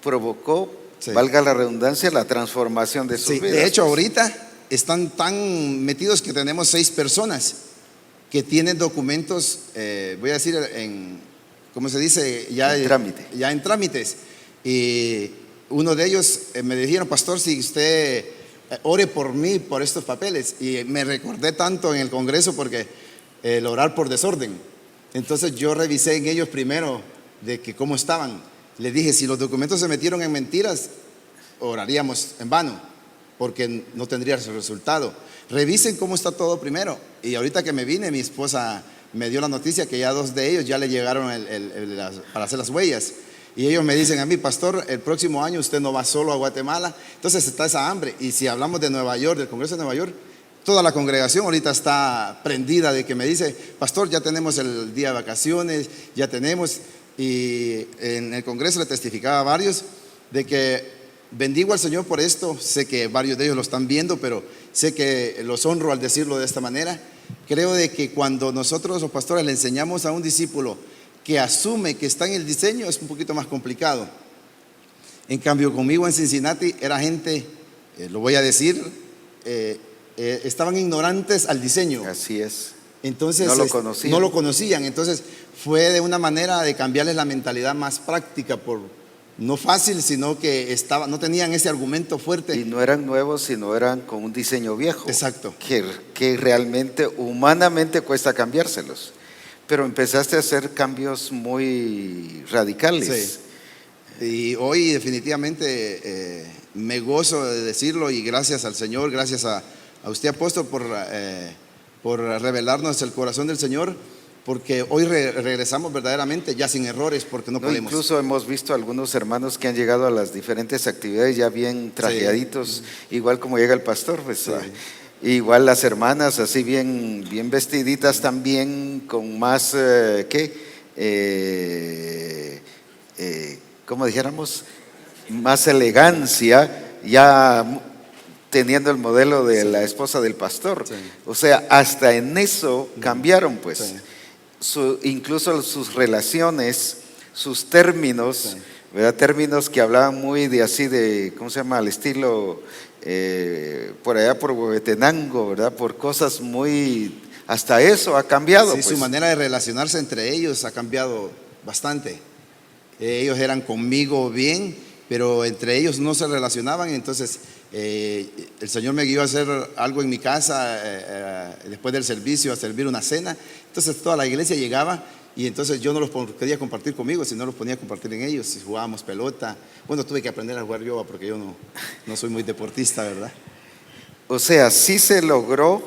provocó, valga la redundancia, la transformación de sus vidas. De hecho, ahorita están tan metidos que tenemos 6 personas que tienen documentos, voy a decir, ¿cómo se dice? Ya en trámites. Y uno de ellos me dijeron, pastor, si usted ore por mí, por estos papeles. Y me recordé tanto en el Congreso porque el orar por desorden. Entonces yo revisé en ellos primero de que cómo estaban. Les dije, si los documentos se metieron en mentiras, oraríamos en vano. porque no tendría ese resultado. Revisen cómo está todo primero. Y ahorita que me vine, mi esposa me dio la noticia que ya 2 de ellos ya le llegaron para hacer las huellas. Y ellos me dicen a mí, pastor, el próximo año usted no va solo a Guatemala. Entonces está esa hambre. Y si hablamos de Nueva York, del Congreso de Nueva York, toda la congregación ahorita está prendida de que me dice, pastor, ya tenemos el día de vacaciones, ya tenemos. Y en el Congreso le testificaba a varios de que bendigo al Señor por esto. Sé que varios de ellos lo están viendo, pero sé que los honro al decirlo de esta manera. Creo de que cuando nosotros los pastores le enseñamos a un discípulo que asume que está en el diseño, es un poquito más complicado. En cambio, conmigo en Cincinnati era gente, lo voy a decir, estaban ignorantes al diseño. Así es. Entonces, no lo conocían. No lo conocían. Entonces, fue de una manera de cambiarles la mentalidad más práctica, no fácil, sino que no tenían ese argumento fuerte. Y no eran nuevos, sino eran con un diseño viejo. Exacto. Que realmente, humanamente cuesta cambiárselos. Pero empezaste a hacer cambios muy radicales. Sí. Y hoy definitivamente me gozo de decirlo, y gracias al Señor, gracias a usted, apóstol, por revelarnos el corazón del Señor, porque hoy regresamos verdaderamente ya sin errores, porque no podemos. Incluso hemos visto algunos hermanos que han llegado a las diferentes actividades ya bien trajeaditos, igual como llega el pastor, pues. Sí. Igual las hermanas así bien vestiditas también, con más, como dijéramos, más elegancia, ya teniendo el modelo de la esposa del pastor. Sí. O sea, hasta en eso cambiaron, pues. Sí. Incluso sus relaciones, sus términos, sí, ¿verdad? Términos que hablaban muy de así de, ¿cómo se llama? Al estilo, por allá por Huehuetenango, ¿verdad? Por cosas muy, hasta eso ha cambiado. Sí, pues. Su manera de relacionarse entre ellos ha cambiado bastante. Ellos eran conmigo bien, pero entre ellos no se relacionaban. Entonces el Señor me guió a hacer algo en mi casa después del servicio, a servir una cena. Entonces toda la iglesia llegaba, y entonces yo no los quería compartir conmigo, sino los ponía a compartir en ellos. Jugábamos pelota. Bueno, tuve que aprender a jugar yo, porque yo no soy muy deportista, ¿verdad? O sea, sí se logró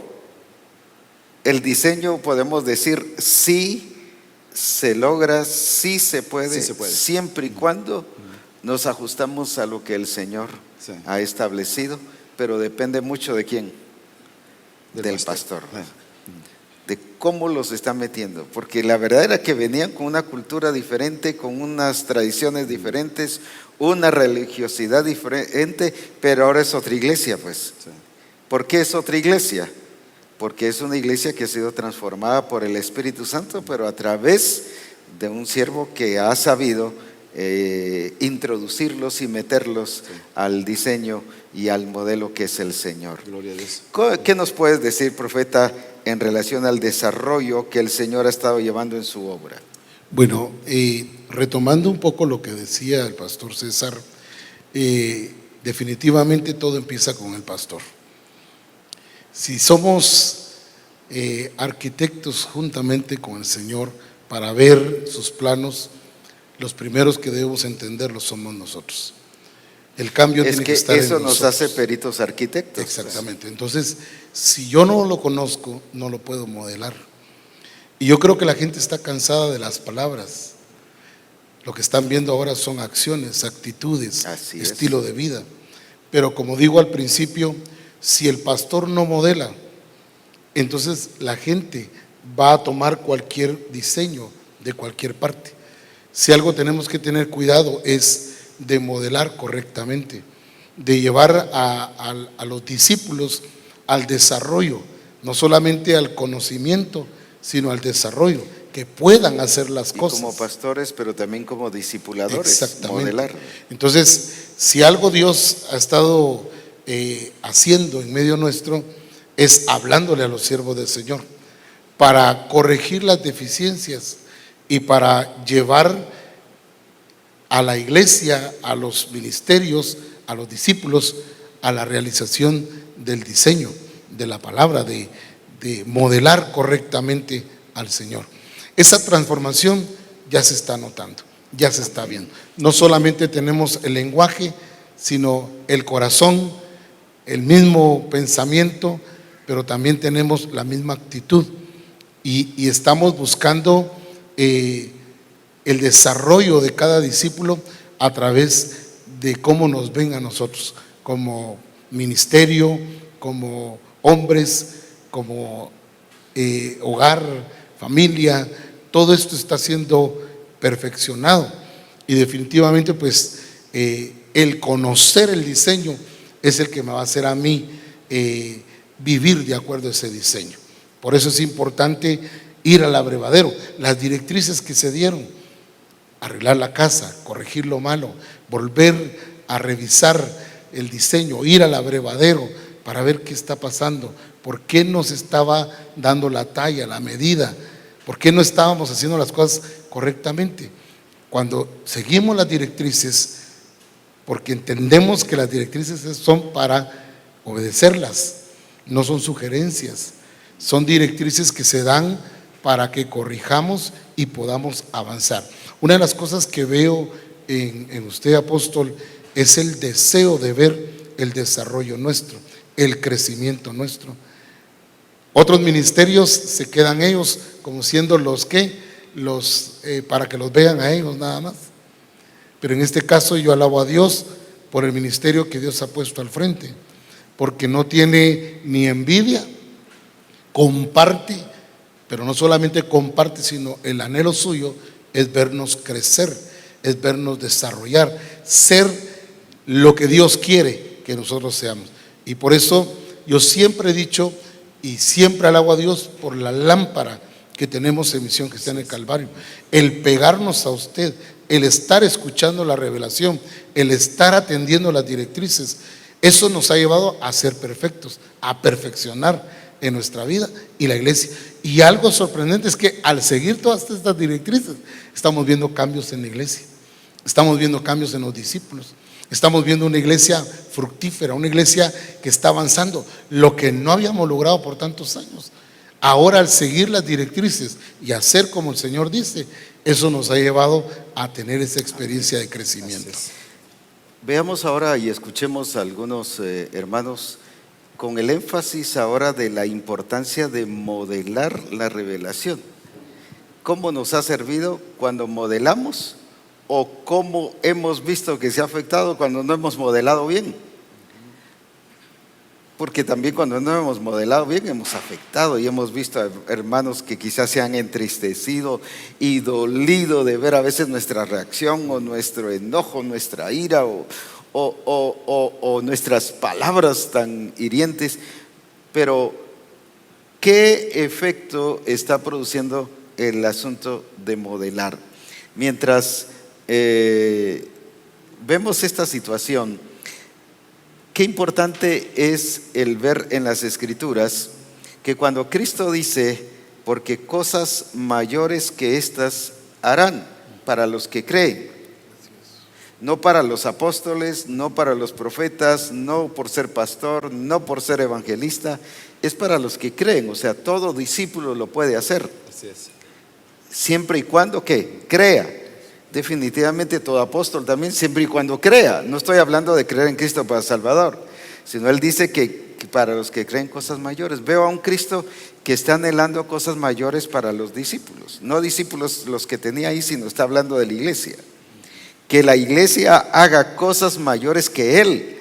el diseño, podemos decir, sí se logra, sí se puede, siempre y cuando nos ajustamos a lo que el Señor ha establecido, pero depende mucho de quién, del pastor. De cómo los están metiendo, porque la verdad era que venían con una cultura diferente, con unas tradiciones diferentes, una religiosidad diferente, pero ahora es otra iglesia, pues. Sí. ¿Por qué es otra iglesia? Porque es una iglesia que ha sido transformada por el Espíritu Santo, pero a través de un siervo que ha sabido introducirlos y meterlos al diseño y al modelo que es el Señor. Gloria a Dios. ¿Qué nos puedes decir, profeta, en relación al desarrollo que el Señor ha estado llevando en su obra? Bueno, retomando un poco lo que decía el pastor César, definitivamente todo empieza con el pastor. Si somos arquitectos juntamente con el Señor para ver sus planos, los primeros que debemos entenderlos somos nosotros. El cambio tiene que estar en nosotros. Eso nos hace peritos arquitectos. Exactamente. Entonces, si yo no lo conozco, no lo puedo modelar. Y yo creo que la gente está cansada de las palabras. Lo que están viendo ahora son acciones, actitudes, estilo de vida. Pero como digo al principio, si el pastor no modela, entonces la gente va a tomar cualquier diseño de cualquier parte. Si algo tenemos que tener cuidado es de modelar correctamente, de llevar a los discípulos al desarrollo, no solamente al conocimiento, sino al desarrollo, que puedan hacer las cosas. Como pastores, pero también como discipuladores. Exactamente. Modelar. Entonces, si algo Dios ha estado haciendo en medio nuestro, es hablándole a los siervos del Señor para corregir las deficiencias y para llevar a la iglesia, a los ministerios, a los discípulos, a la realización del diseño, de la palabra, de modelar correctamente al Señor. Esa transformación ya se está notando, ya se está viendo. No solamente tenemos el lenguaje, sino el corazón, el mismo pensamiento, pero también tenemos la misma actitud y estamos buscando el desarrollo de cada discípulo a través de cómo nos ven a nosotros como ministerio, como hombres, como hogar, familia. Todo esto está siendo perfeccionado y definitivamente pues el conocer el diseño es el que me va a hacer a mí vivir de acuerdo a ese diseño. Por eso es importante ir al abrevadero. Las directrices que se dieron: arreglar la casa, corregir lo malo, volver a revisar el diseño, ir al abrevadero para ver qué está pasando, por qué nos estaba dando la talla, la medida, por qué no estábamos haciendo las cosas correctamente. Cuando seguimos las directrices, porque entendemos que las directrices son para obedecerlas, no son sugerencias, son directrices que se dan para que corrijamos y podamos avanzar. Una de las cosas que veo en usted, apóstol, es el deseo de ver el desarrollo nuestro, el crecimiento nuestro. Otros ministerios se quedan ellos como siendo los que, para que los vean a ellos nada más. Pero en este caso yo alabo a Dios por el ministerio que Dios ha puesto al frente, porque no tiene ni envidia, comparte, pero no solamente comparte, sino el anhelo suyo es vernos crecer, es vernos desarrollar, ser lo que Dios quiere que nosotros seamos. Y por eso yo siempre he dicho y siempre alabo a Dios por la lámpara que tenemos en Misión Cristiana del Calvario, el pegarnos a usted, el estar escuchando la revelación, el estar atendiendo las directrices. Eso nos ha llevado a ser perfectos, a perfeccionar en nuestra vida y la iglesia. Y algo sorprendente es que al seguir todas estas directrices estamos viendo cambios en la iglesia, estamos viendo cambios en los discípulos, estamos viendo una iglesia fructífera, una iglesia que está avanzando, lo que no habíamos logrado por tantos años. Ahora, al seguir las directrices y hacer como el Señor dice, eso nos ha llevado a tener esa experiencia de crecimiento. Veamos ahora y escuchemos a algunos hermanos con el énfasis ahora de la importancia de modelar la revelación. ¿Cómo nos ha servido cuando modelamos o cómo hemos visto que se ha afectado cuando no hemos modelado bien? Porque también cuando no hemos modelado bien hemos afectado y hemos visto a hermanos que quizás se han entristecido y dolido de ver a veces nuestra reacción o nuestro enojo, nuestra ira o nuestras palabras tan hirientes. Pero ¿qué efecto está produciendo el asunto de modelar? Mientras vemos esta situación, qué importante es el ver en las Escrituras que cuando Cristo dice, porque cosas mayores que estas harán para los que creen, no para los apóstoles, no para los profetas, no por ser pastor, no por ser evangelista, es para los que creen. O sea, todo discípulo lo puede hacer. Así es. Siempre y cuando ¿qué? Crea. Definitivamente todo apóstol también, siempre y cuando crea. No estoy hablando de creer en Cristo para Salvador, sino él dice que para los que creen cosas mayores. Veo a un Cristo que está anhelando cosas mayores para los discípulos, no discípulos los que tenía ahí, sino está hablando de la iglesia. Que la iglesia haga cosas mayores que él,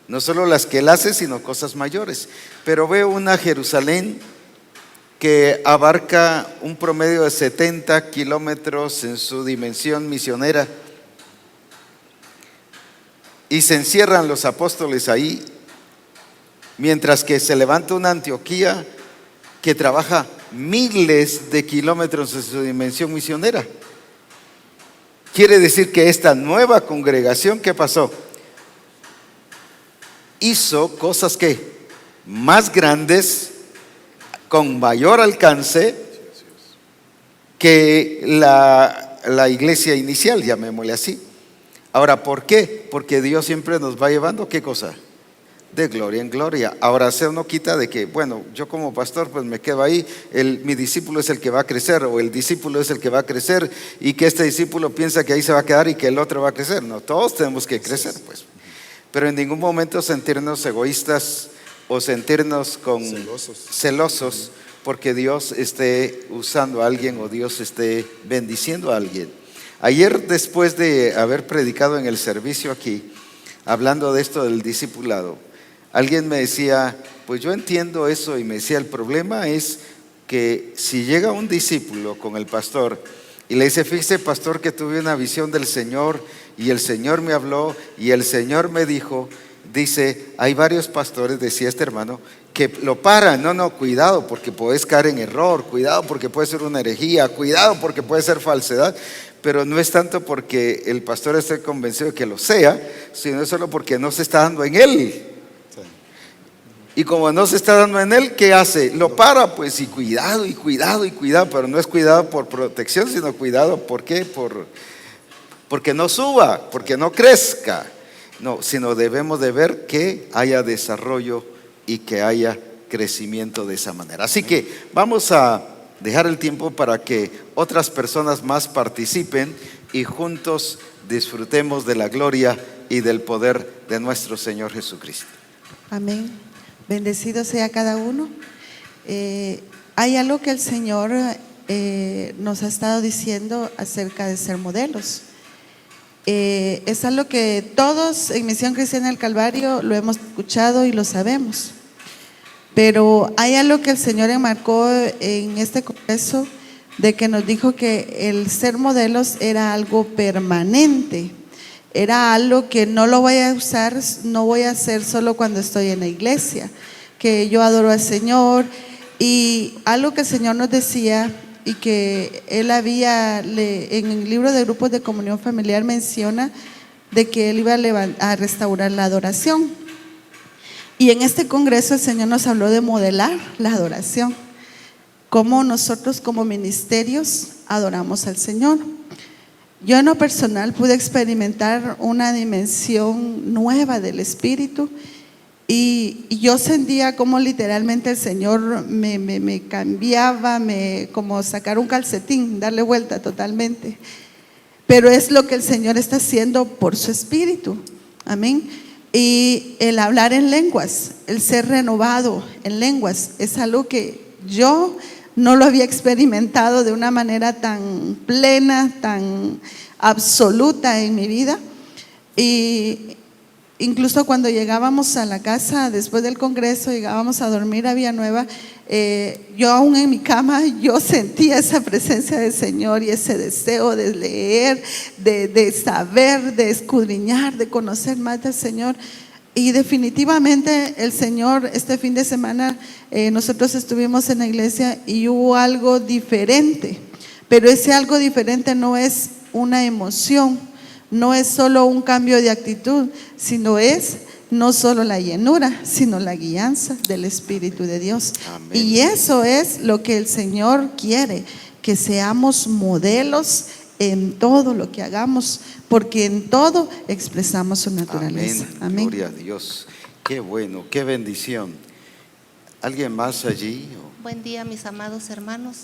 no solo las que él hace, sino cosas mayores. Pero veo una Jerusalén que abarca un promedio de 70 kilómetros en su dimensión misionera, y se encierran los apóstoles ahí, mientras que se levanta una Antioquía que trabaja miles de kilómetros en su dimensión misionera. Quiere decir que esta nueva congregación, ¿qué pasó? Hizo cosas que más grandes, con mayor alcance que la iglesia inicial, llamémosle así. Ahora, ¿por qué? Porque Dios siempre nos va llevando, ¿qué cosa? De gloria en gloria. Ahora, eso no quita de que, bueno, yo como pastor pues me quedo ahí, mi discípulo es el que va a crecer, o el discípulo es el que va a crecer, y que este discípulo piensa que ahí se va a quedar y que el otro va a crecer. No, todos tenemos que crecer, pues. pero en ningún momento sentirnos egoístas o sentirnos celosos porque Dios esté usando a alguien o Dios esté bendiciendo a alguien. Ayer, después de haber predicado en el servicio aquí, hablando de esto del discipulado, alguien me decía, pues yo entiendo eso, y me decía, el problema es que si llega un discípulo con el pastor y le dice, fíjese pastor que tuve una visión del Señor y el Señor me habló y el Señor me dijo, dice, hay varios pastores, decía este hermano, que lo paran, no, cuidado porque puedes caer en error, cuidado porque puede ser una herejía, cuidado porque puede ser falsedad, pero no es tanto porque el pastor esté convencido de que lo sea, sino solo porque no se está dando en él. Y como no se está dando en él, ¿qué hace? Lo para, pues, y cuidado, pero no es cuidado por protección, sino cuidado, ¿por qué? Porque no suba, porque no crezca. No, sino debemos de ver que haya desarrollo y que haya crecimiento de esa manera. Así que vamos a dejar el tiempo para que otras personas más participen y juntos disfrutemos de la gloria y del poder de nuestro Señor Jesucristo. Amén. Bendecido sea cada uno. Hay algo que el Señor nos ha estado diciendo acerca de ser modelos. Es algo que todos en Misión Cristiana del Calvario lo hemos escuchado y lo sabemos. Pero hay algo que el Señor enmarcó en este congreso, de que nos dijo que el ser modelos era algo permanente. Era algo que no lo voy a usar, no voy a hacer solo cuando estoy en la iglesia, que yo adoro al Señor. Y algo que el Señor nos decía y que Él en el libro de grupos de comunión familiar menciona de que Él iba a restaurar la adoración. Y en este congreso el Señor nos habló de modelar la adoración, cómo nosotros como ministerios adoramos al Señor. Yo en lo personal pude experimentar una dimensión nueva del Espíritu y yo sentía como literalmente el Señor me cambiaba, como sacar un calcetín, darle vuelta totalmente. Pero es lo que el Señor está haciendo por su Espíritu. Amén. Y el hablar en lenguas, el ser renovado en lenguas, es algo que yo no lo había experimentado de una manera tan plena, tan absoluta en mi vida. Y incluso cuando llegábamos a la casa después del congreso, llegábamos a dormir a Villanueva, yo aún en mi cama, yo sentía esa presencia del Señor y ese deseo de leer, de saber, de escudriñar, de conocer más del Señor. Y definitivamente el Señor, este fin de semana nosotros estuvimos en la iglesia y hubo algo diferente, pero ese algo diferente no es una emoción, no es solo un cambio de actitud, sino es no solo la llenura, sino la guianza del Espíritu de Dios. Amén. Y eso es lo que el Señor quiere, que seamos modelos en todo lo que hagamos, porque en todo expresamos su naturaleza. Amén. Amén. Gloria a Dios. Qué bueno, qué bendición. ¿Alguien más allí? Buen día, mis amados hermanos.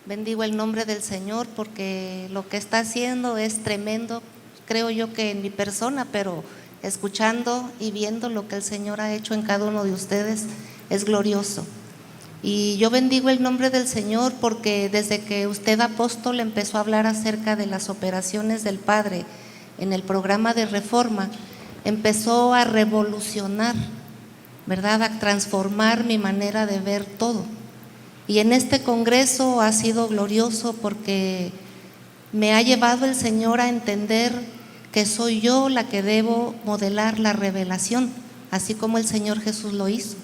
Bendigo el nombre del Señor porque lo que está haciendo es tremendo, creo yo que en mi persona, pero escuchando y viendo lo que el Señor ha hecho en cada uno de ustedes es glorioso. Y yo bendigo el nombre del Señor porque desde que usted, apóstol, empezó a hablar acerca de las operaciones del Padre en el programa de Reforma, empezó a revolucionar, ¿verdad?, a transformar mi manera de ver todo. Y en este congreso ha sido glorioso porque me ha llevado el Señor a entender que soy yo la que debo modelar la revelación, así como el Señor Jesús lo hizo.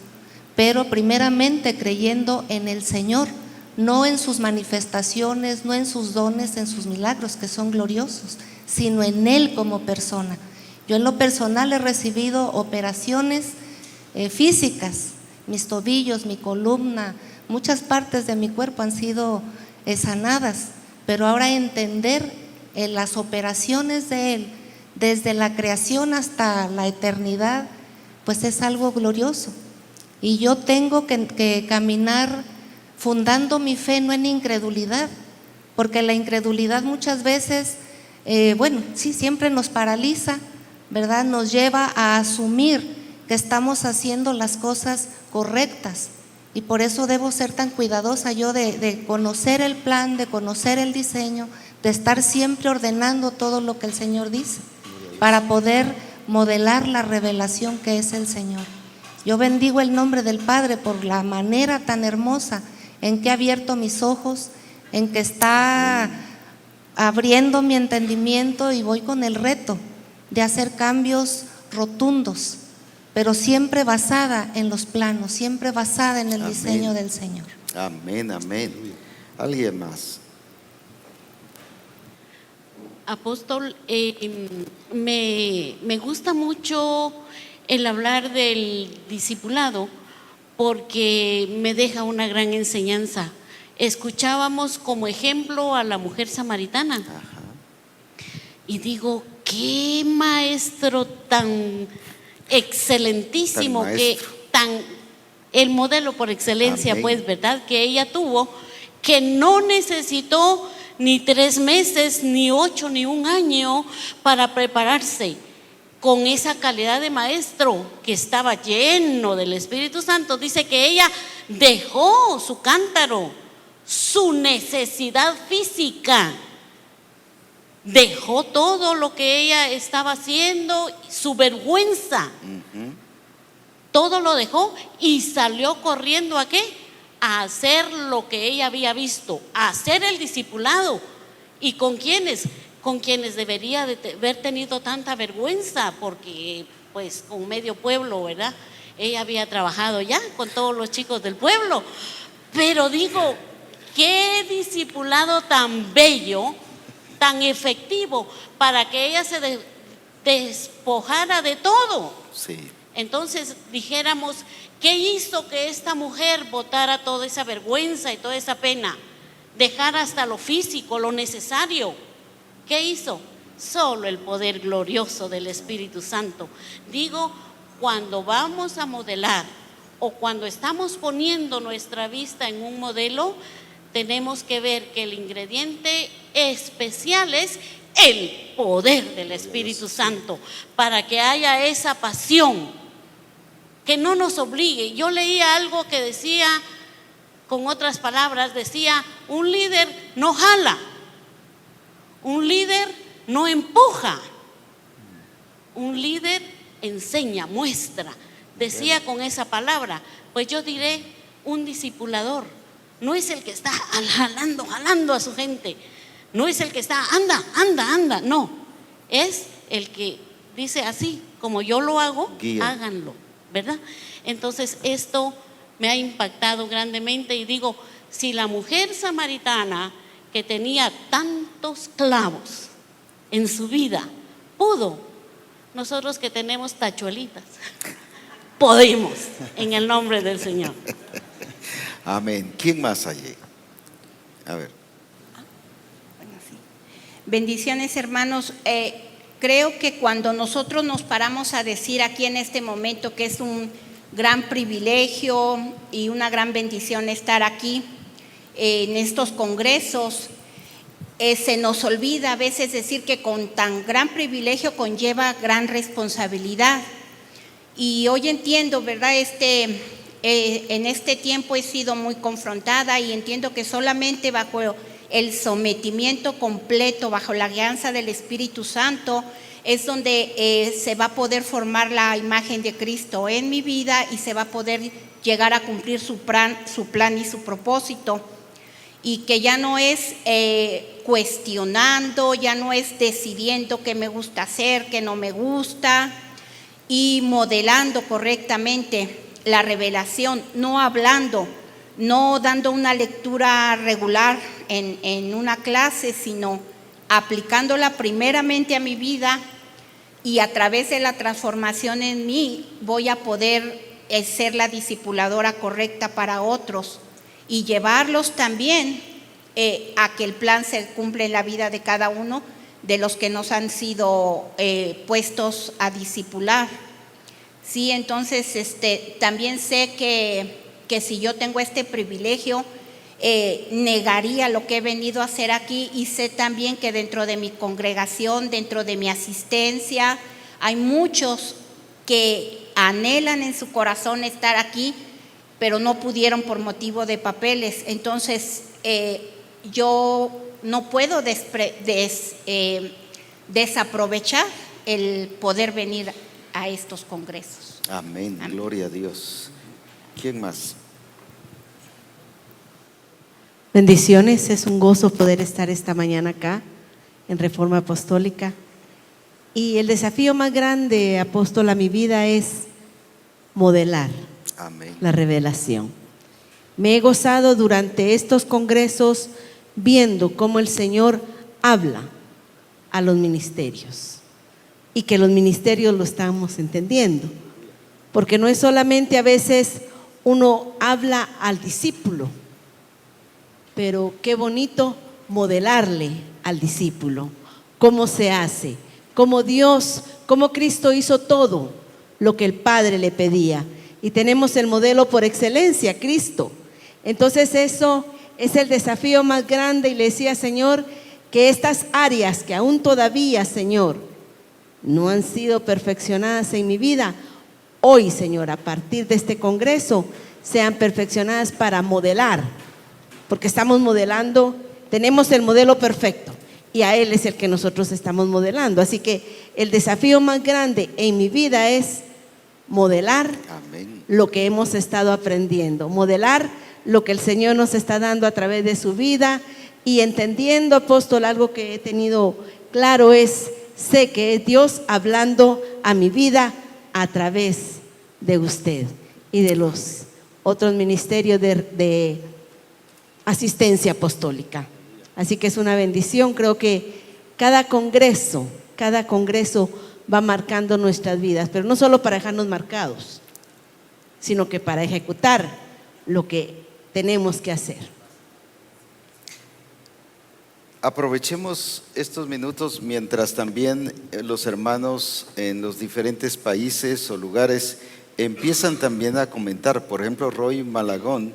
Pero primeramente creyendo en el Señor, no en sus manifestaciones, no en sus dones, en sus milagros que son gloriosos, sino en Él como persona. Yo en lo personal he recibido operaciones físicas, mis tobillos, mi columna, muchas partes de mi cuerpo han sido sanadas, pero ahora entender las operaciones de Él desde la creación hasta la eternidad, pues es algo glorioso. Y yo tengo que caminar fundando mi fe no en incredulidad, porque la incredulidad muchas veces, bueno, sí, siempre nos paraliza, ¿verdad? Nos lleva a asumir que estamos haciendo las cosas correctas. Y por eso debo ser tan cuidadosa yo de conocer el plan, de conocer el diseño, de estar siempre ordenando todo lo que el Señor dice, para poder modelar la revelación que es el Señor. Yo bendigo el nombre del Padre por la manera tan hermosa en que ha abierto mis ojos, en que está abriendo mi entendimiento, y voy con el reto de hacer cambios rotundos, pero siempre basada en los planos, siempre basada en el diseño del Señor. Amén, amén. ¿Alguien más? Apóstol, me gusta mucho el hablar del discipulado porque me deja una gran enseñanza. Escuchábamos como ejemplo a la mujer samaritana. Y digo, qué maestro tan excelentísimo, el modelo por excelencia, Amén. pues, ¿verdad? Que ella tuvo, que no necesitó ni 3 meses, ni 8, ni 1 año para prepararse. Con esa calidad de maestro que estaba lleno del Espíritu Santo, dice que ella dejó su cántaro, su necesidad física, dejó todo lo que ella estaba haciendo, su vergüenza, todo lo dejó y salió corriendo ¿a qué? A hacer lo que ella había visto, a hacer el discipulado. ¿Y con quiénes? Con quienes debería de haber tenido tanta vergüenza, porque pues con medio pueblo, ¿verdad? Ella había trabajado ya con todos los chicos del pueblo. Pero digo, qué discipulado tan bello, tan efectivo, para que ella se despojara de todo. Sí. Entonces dijéramos, ¿qué hizo que esta mujer botara toda esa vergüenza y toda esa pena? Dejar hasta lo físico, lo necesario. ¿Qué hizo? Solo el poder glorioso del Espíritu Santo. Digo, cuando vamos a modelar o cuando estamos poniendo nuestra vista en un modelo, tenemos que ver que el ingrediente especial es el poder del Espíritu Santo, para que haya esa pasión que no nos obligue. Yo leía algo que decía, con otras palabras, decía, un líder no jala, un líder no empuja, un líder enseña, muestra. Decía con esa palabra, pues yo diré, un discipulador no es el que está jalando a su gente, no es el que está anda, no, es el que dice así, como yo lo hago, guía. Háganlo, ¿verdad? Entonces esto me ha impactado grandemente y digo, si la mujer samaritana que tenía tantos clavos en su vida pudo, nosotros que tenemos tachuelitas podemos, en el nombre del Señor. Amén. ¿Quién más allí? A ver. Bendiciones, hermanos. Creo que cuando nosotros nos paramos a decir aquí en este momento que es un gran privilegio y una gran bendición estar aquí en estos congresos, se nos olvida a veces decir que con tan gran privilegio conlleva gran responsabilidad. Y hoy entiendo, ¿verdad? En este tiempo he sido muy confrontada y entiendo que solamente bajo el sometimiento completo, bajo la guianza del Espíritu Santo, es donde se va a poder formar la imagen de Cristo en mi vida y se va a poder llegar a cumplir su plan y su propósito. Y que ya no es cuestionando, ya no es decidiendo qué me gusta hacer, qué no me gusta, y modelando correctamente la revelación, no hablando, no dando una lectura regular en una clase, sino aplicándola primeramente a mi vida, y a través de la transformación en mí voy a poder ser la discipuladora correcta para otros y llevarlos también a que el plan se cumpla en la vida de cada uno de los que nos han sido puestos a discipular. Sí, entonces también sé que si yo tengo este privilegio, negaría lo que he venido a hacer aquí, y sé también que dentro de mi congregación, dentro de mi asistencia, Hay muchos que anhelan en su corazón estar aquí, pero no pudieron por motivo de papeles. Entonces, yo no puedo desaprovechar el poder venir a estos congresos. Amén. Gloria a Dios. ¿Quién más? Bendiciones, es un gozo poder estar esta mañana acá en Reforma Apostólica. Y el desafío más grande, apóstol, a mi vida es modelar la revelación. Me he gozado durante estos congresos viendo cómo el Señor habla a los ministerios y que los ministerios lo estamos entendiendo, porque no es solamente a veces uno habla al discípulo, pero qué bonito modelarle al discípulo cómo se hace, cómo Dios, cómo Cristo hizo todo lo que el Padre le pedía, y tenemos el modelo por excelencia, Cristo. Entonces eso es el desafío más grande, y le decía, Señor, que estas áreas que aún todavía, Señor, no han sido perfeccionadas en mi vida, hoy, Señor, a partir de este congreso, sean perfeccionadas para modelar, porque estamos modelando, tenemos el modelo perfecto y a Él es el que nosotros estamos modelando. Así que el desafío más grande en mi vida es modelar lo que hemos estado aprendiendo, modelar lo que el Señor nos está dando a través de su vida, y entendiendo, apóstol, algo que he tenido claro es, sé que es Dios hablando a mi vida a través de usted y de los otros ministerios de asistencia apostólica. Así que es una bendición. Creo que cada congreso va marcando nuestras vidas, pero no solo para dejarnos marcados, sino que para ejecutar lo que tenemos que hacer. Aprovechemos estos minutos mientras también los hermanos en los diferentes países o lugares empiezan también a comentar. Por ejemplo, Roy Malagón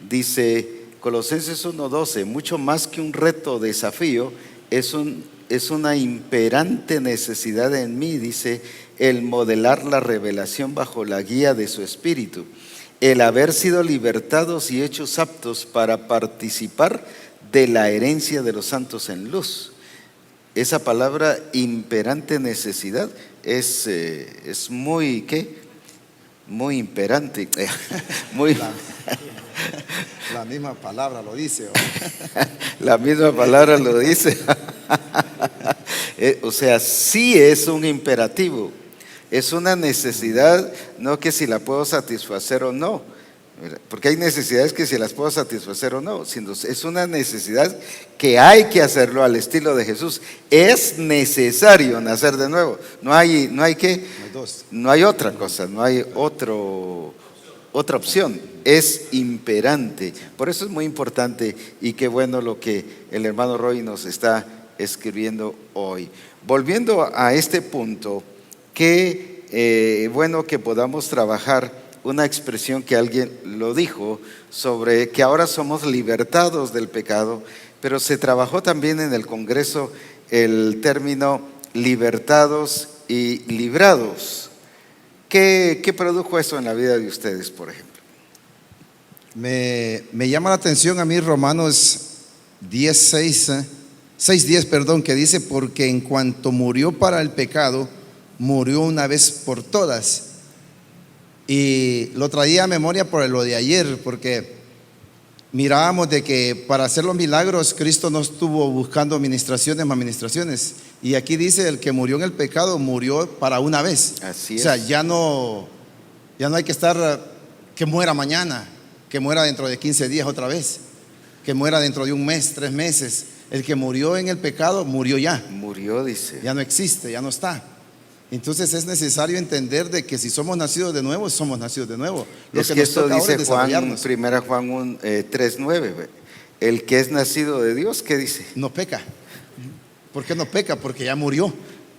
dice, Colosenses 1:12, mucho más que un reto o desafío, es una imperante necesidad en mí, dice, el modelar la revelación bajo la guía de su Espíritu, el haber sido libertados y hechos aptos para participar de la herencia de los santos en luz. Esa palabra imperante necesidad es muy, ¿qué? Muy imperante. Muy... La misma palabra lo dice. La misma palabra lo dice. O sea, sí es un imperativo, es una necesidad, no que si la puedo satisfacer o no, porque hay necesidades que si las puedo satisfacer o no, sino es una necesidad que hay que hacerlo al estilo de Jesús. Es necesario nacer de nuevo. No hay qué, no hay otra cosa, no hay otra opción. Es imperante. Por eso es muy importante, y qué bueno lo que el hermano Roy nos está escribiendo hoy. Volviendo a este punto, qué bueno que podamos trabajar una expresión que alguien lo dijo sobre que ahora somos libertados del pecado, pero se trabajó también en el Congreso el término libertados y librados. ¿Qué produjo eso en la vida de ustedes, por ejemplo? Me llama la atención a mí Romanos 6:10, que dice, porque en cuanto murió para el pecado, murió una vez por todas. Y lo traía a memoria por lo de ayer, porque mirábamos de que para hacer los milagros Cristo no estuvo buscando administraciones, y aquí dice, el que murió en el pecado murió para una vez. Así es. O sea, ya no hay que estar que muera mañana, que muera dentro de 15 días otra vez, que muera dentro de un mes, 3 meses. El que murió en el pecado murió ya. Murió, dice. Ya no existe, ya no está. Entonces es necesario entender de que si somos nacidos de nuevo, somos nacidos de nuevo. Es que esto dice Juan, 1 Juan 3:9. El que es nacido de Dios, ¿qué dice? No peca. ¿Por qué no peca? Porque ya murió.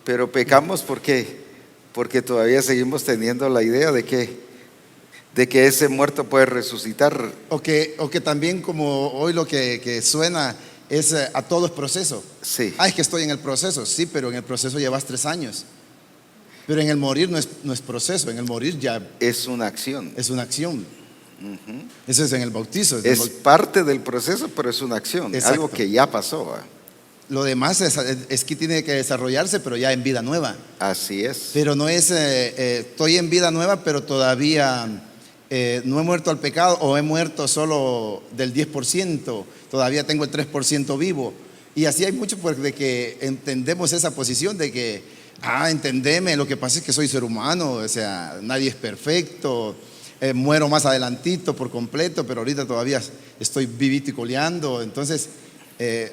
Pero pecamos porque todavía seguimos teniendo la idea de que ese muerto puede resucitar. O que también, como hoy lo que suena es a todo es proceso. Sí. Es que estoy en el proceso. Sí, pero en el proceso llevas 3 años. Pero en el morir no es proceso, en el morir ya es una acción. es una acción. Eso es en el bautizo. Es parte del proceso, pero es una acción, Exacto. algo que ya pasó. ¿Va? Lo demás es que tiene que desarrollarse, pero ya en vida nueva. Así es. Pero no es, estoy en vida nueva, pero todavía no he muerto al pecado, o he muerto solo del 10%, todavía tengo el 3% vivo. Y así hay mucho de que entendemos esa posición de que, entendeme, lo que pasa es que soy ser humano, o sea, nadie es perfecto, muero más adelantito por completo, pero ahorita todavía estoy vivito y coleando. Entonces,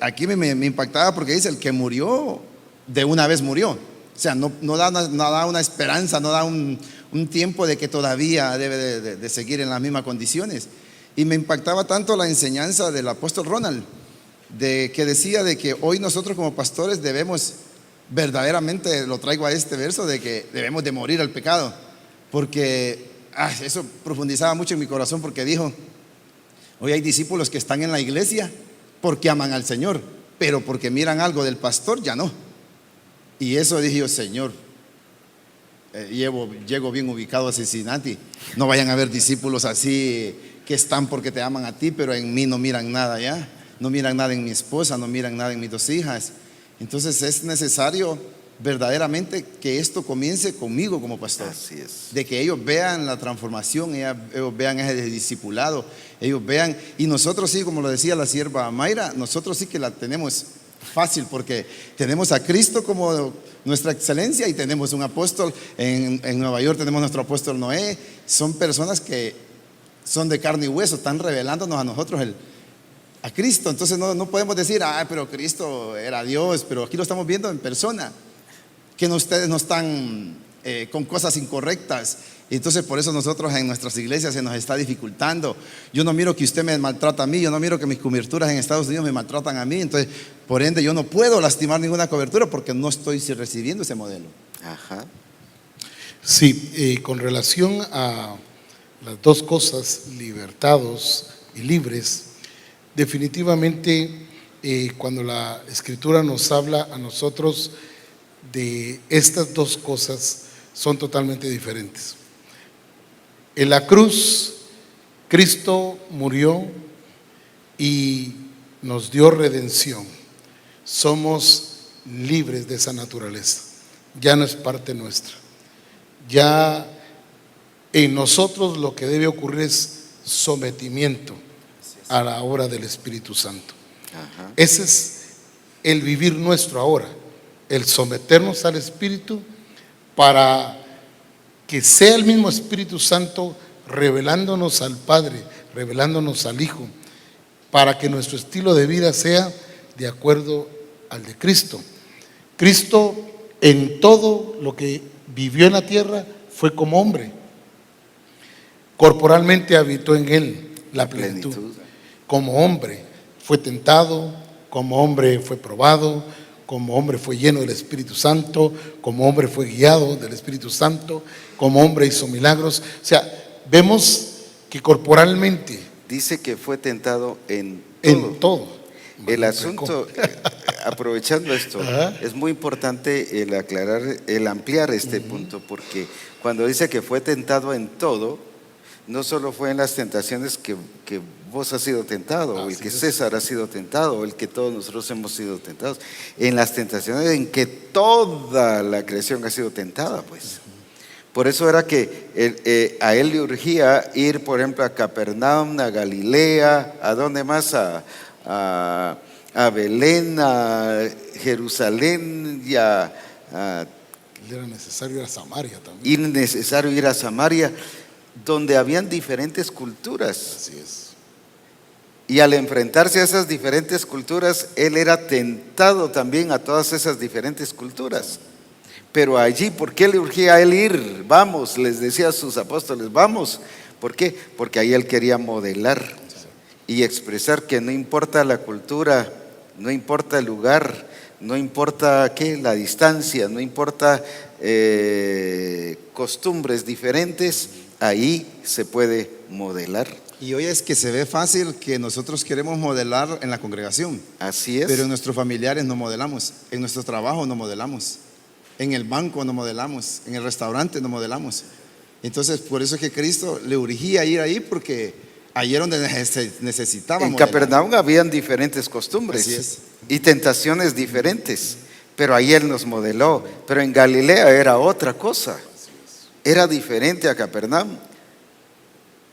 aquí me impactaba porque dice, el que murió, de una vez murió. O sea, no da una esperanza, no da un tiempo de que todavía debe de seguir en las mismas condiciones. Y me impactaba tanto la enseñanza del apóstol Ronald, que decía de que hoy nosotros como pastores debemos, verdaderamente lo traigo a este verso, de que debemos de morir al pecado. Porque eso profundizaba mucho en mi corazón, porque dijo, hoy hay discípulos que están en la iglesia porque aman al Señor, pero porque miran algo del pastor ya no. Y eso dije yo, Señor, llego bien ubicado a Cincinnati, no vayan a haber discípulos así que están porque te aman a ti, pero en mí no miran nada ya, no miran nada en mi esposa, no miran nada en mis 2 hijas. Entonces es necesario verdaderamente que esto comience conmigo como pastor. Así es. De que ellos vean la transformación, ellos vean ese discipulado, ellos vean, y nosotros sí, como lo decía la sierva Mayra, nosotros sí que la tenemos fácil, porque tenemos a Cristo como nuestra excelencia y tenemos un apóstol. En Nueva York tenemos nuestro apóstol Noé. Son personas que son de carne y hueso, están revelándonos a nosotros a Cristo. Entonces no podemos decir, pero Cristo era Dios, pero aquí lo estamos viendo en persona, que ustedes no están con cosas incorrectas. Y entonces por eso nosotros en nuestras iglesias se nos está dificultando. Yo no miro que usted me maltrata a mí, yo no miro que mis coberturas en Estados Unidos me maltratan a mí. Entonces, por ende, yo no puedo lastimar ninguna cobertura porque no estoy recibiendo ese modelo. Ajá. Sí, con relación a las dos cosas, libertados y libres, definitivamente cuando la Escritura nos habla a nosotros de estas dos cosas, son totalmente diferentes. En la cruz, Cristo murió y nos dio redención. Somos libres de esa naturaleza. Ya no es parte nuestra. Ya en nosotros lo que debe ocurrir es sometimiento a la obra del Espíritu Santo. Ajá. Ese es el vivir nuestro ahora, el someternos al Espíritu para que sea el mismo Espíritu Santo revelándonos al Padre, revelándonos al Hijo, para que nuestro estilo de vida sea de acuerdo al de Cristo. Cristo en todo lo que vivió en la tierra fue como hombre. Corporalmente habitó en él la plenitud. Como hombre fue tentado, como hombre fue probado, como hombre fue lleno del Espíritu Santo, como hombre fue guiado del Espíritu Santo, como hombre hizo milagros. O sea, vemos que corporalmente dice que fue tentado en todo. El asunto, aprovechando esto, es muy importante el aclarar, el ampliar este punto, porque cuando dice que fue tentado en todo, no solo fue en las tentaciones que vos has sido tentado, o el que César ha sido tentado, o el que todos nosotros hemos sido tentados, en las tentaciones en que toda la creación ha sido tentada, pues. Por eso era que a él le urgía ir, por ejemplo, a Capernaum, a Galilea, ¿a dónde más? A Belén, a Jerusalén y era necesario ir a Samaria también. Innecesario ir a Samaria, donde habían diferentes culturas. Así es. Y al enfrentarse a esas diferentes culturas, él era tentado también a todas esas diferentes culturas. Pero allí, ¿por qué le urgía a él ir? Vamos, les decía a sus apóstoles, vamos. ¿Por qué? Porque ahí él quería modelar y expresar que no importa la cultura, no importa el lugar, no importa la distancia, no importa costumbres diferentes, ahí se puede modelar. Y hoy es que se ve fácil que nosotros queremos modelar en la congregación. Así es. Pero en nuestros familiares no modelamos, en nuestro trabajo no modelamos. en el banco nos modelamos, en el restaurante nos modelamos. Entonces, por eso es que Cristo le urgía ir ahí, porque ahí era donde necesitaba En modelar. Capernaum habían diferentes costumbres Así es. y tentaciones diferentes, pero ahí Él nos modeló. Pero en Galilea era otra cosa, era diferente a Capernaum.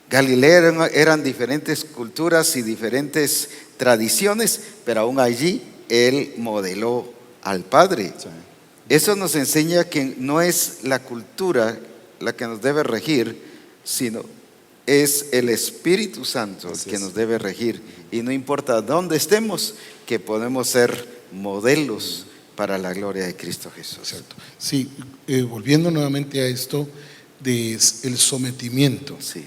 Galilea eran diferentes culturas y diferentes tradiciones, pero aún allí Él modeló al Padre. Eso nos enseña que no es la cultura la que nos debe regir, sino es el Espíritu Santo el que nos debe regir. Y no importa dónde estemos, que podemos ser modelos para la gloria de Cristo Jesús. Sí, volviendo nuevamente a esto del sometimiento. Sí.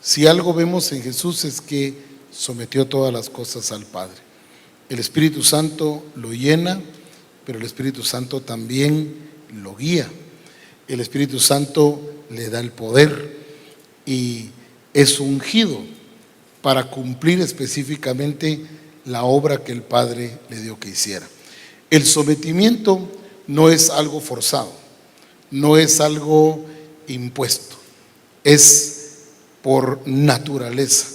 Si algo vemos en Jesús es que sometió todas las cosas al Padre. El Espíritu Santo lo llena, pero el Espíritu Santo también lo guía. El Espíritu Santo le da el poder y es ungido para cumplir específicamente la obra que el Padre le dio que hiciera. El sometimiento no es algo forzado, no es algo impuesto, es por naturaleza,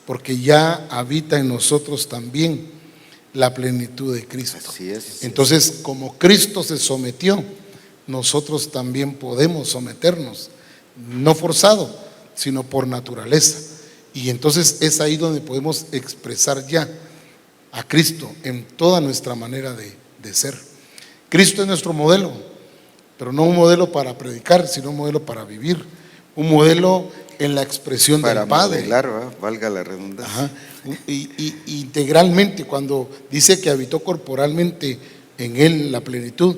porque ya habita en nosotros también la plenitud de Cristo. Así es. Entonces, como Cristo se sometió, nosotros también podemos someternos, no forzado, sino por naturaleza. Y entonces es ahí donde podemos expresar ya a Cristo en toda nuestra manera de ser. Cristo es nuestro modelo, pero no un modelo para predicar, sino un modelo para vivir, un modelo en la expresión para del Padre. modelar, ¿verdad? Valga la redundancia. Ajá. Y integralmente, cuando dice que habitó corporalmente en él la plenitud,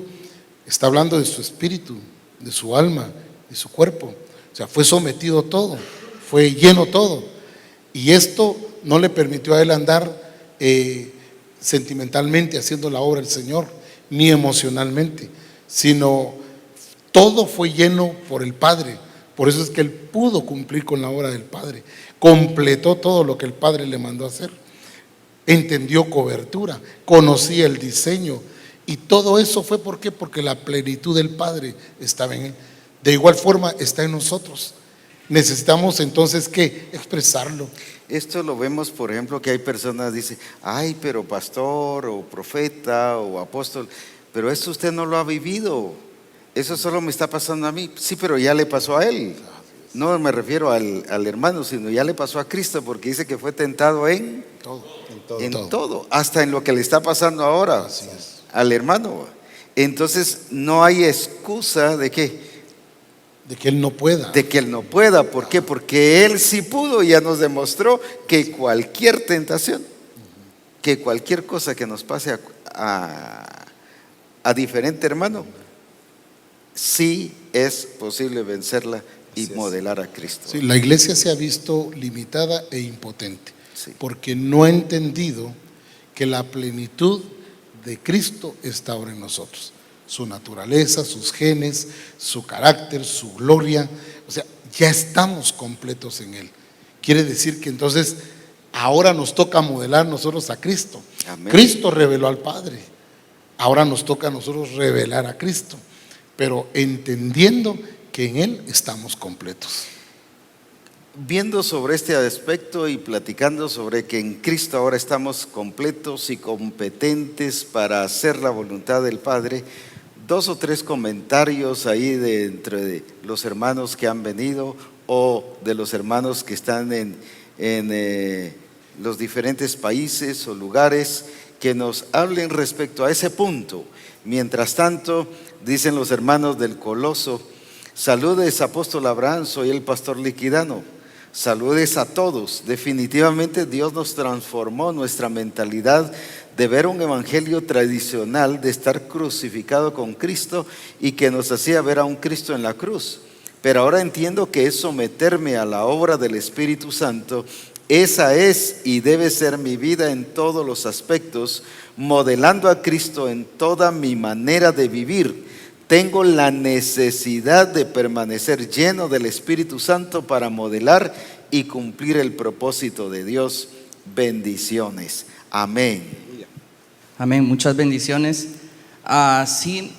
está hablando de su espíritu, de su alma, de su cuerpo. O sea, fue sometido todo, fue lleno todo. Y esto no le permitió a él andar sentimentalmente haciendo la obra del Señor, ni emocionalmente, sino todo fue lleno por el Padre. Por eso es que él pudo cumplir con la obra del Padre. Completó todo lo que el Padre le mandó a hacer. Entendió cobertura, conocía el diseño. Y todo eso fue ¿por qué? Porque la plenitud del Padre estaba en él. De igual forma está en nosotros. Necesitamos entonces ¿qué? Expresarlo. Esto lo vemos, por ejemplo, que hay personas que dicen, ay, pero pastor o profeta o apóstol, pero eso usted no lo ha vivido. Eso solo me está pasando a mí. Sí, pero ya le pasó a él. No me refiero al hermano, sino ya le pasó a Cristo, porque dice que fue tentado en todo, hasta en lo que le está pasando ahora al hermano. Entonces no hay excusa de qué. De que él no pueda. De que él no pueda. ¿Por qué? Porque él sí pudo y ya nos demostró que cualquier tentación, que cualquier cosa que nos pase a diferente hermano, sí es posible vencerla y modelar a Cristo. Sí, la iglesia se ha visto limitada e impotente, porque no ha entendido que la plenitud de Cristo está ahora en nosotros. Su naturaleza, sus genes, su carácter, su gloria, o sea, ya estamos completos en Él. Quiere decir que entonces ahora nos toca modelar nosotros a Cristo. Amén. Cristo reveló al Padre, ahora nos toca a nosotros revelar a Cristo, pero entendiendo que en Él estamos completos. Viendo sobre este aspecto y platicando sobre que en Cristo ahora estamos completos y competentes para hacer la voluntad del Padre, 2 o 3 comentarios ahí de entre los hermanos que han venido o de los hermanos que están en los diferentes países o lugares que nos hablen respecto a ese punto. Mientras tanto, dicen los hermanos del Coloso, saludes apóstol Abraham, soy el pastor Liquidano. Saludes a todos. Definitivamente Dios nos transformó nuestra mentalidad de ver un evangelio tradicional, de estar crucificado con Cristo y que nos hacía ver a un Cristo en la cruz. Pero ahora entiendo que es someterme a la obra del Espíritu Santo. Esa es y debe ser mi vida en todos los aspectos, modelando a Cristo en toda mi manera de vivir. Tengo la necesidad de permanecer lleno del Espíritu Santo para modelar y cumplir el propósito de Dios. Bendiciones. Amén. Amén. Muchas bendiciones. Sí,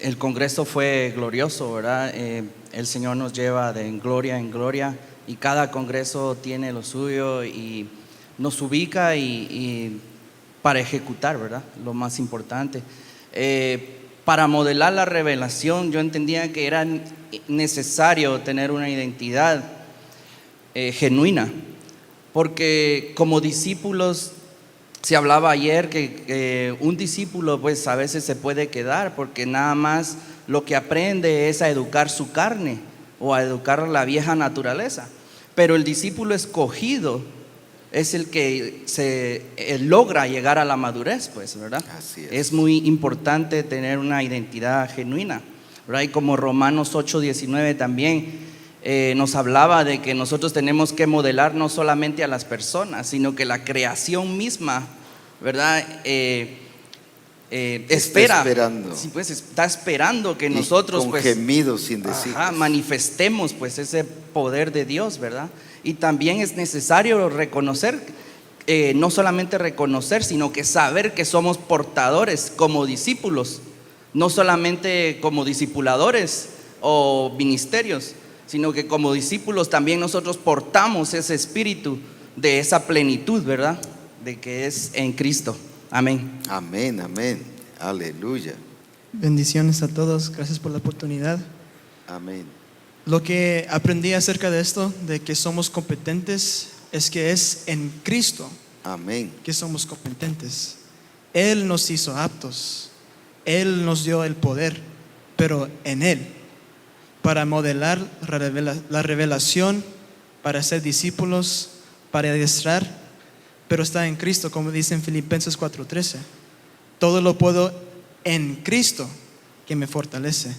El congreso fue glorioso, ¿verdad? El Señor nos lleva de gloria en gloria y cada congreso tiene lo suyo y nos ubica y para ejecutar, ¿verdad? Lo más importante. Para modelar la revelación, yo entendía que era necesario tener una identidad genuina, porque como discípulos, se hablaba ayer que un discípulo pues a veces se puede quedar porque nada más lo que aprende es a educar su carne o a educar la vieja naturaleza, pero el discípulo escogido es el que logra llegar a la madurez, pues, ¿verdad? Así es. Es muy importante tener una identidad genuina, ¿verdad? Y como Romanos 8:19 también nos hablaba de que nosotros tenemos que modelar no solamente a las personas, sino que la creación misma, ¿verdad? Espera, esperando. sí, pues, está esperando que nosotros con pues, gemidos sin decir. manifestemos pues ese poder de Dios, ¿verdad? Y también es necesario reconocer, no solamente reconocer, sino que saber que somos portadores como discípulos, no solamente como discipuladores o ministerios, sino que como discípulos también nosotros portamos ese espíritu de esa plenitud, ¿verdad? De que es en Cristo. Amén. Amén, amén. Aleluya. Bendiciones a todos, gracias por la oportunidad. Amén. Lo que aprendí acerca de esto, de que somos competentes, es que es en Cristo. Amén. Que somos competentes. Él nos hizo aptos, Él nos dio el poder, pero en Él, para modelar la revelación, para ser discípulos, para adiestrar, pero está en Cristo, como dice en Filipenses 4:13. Todo lo puedo en Cristo que me fortalece.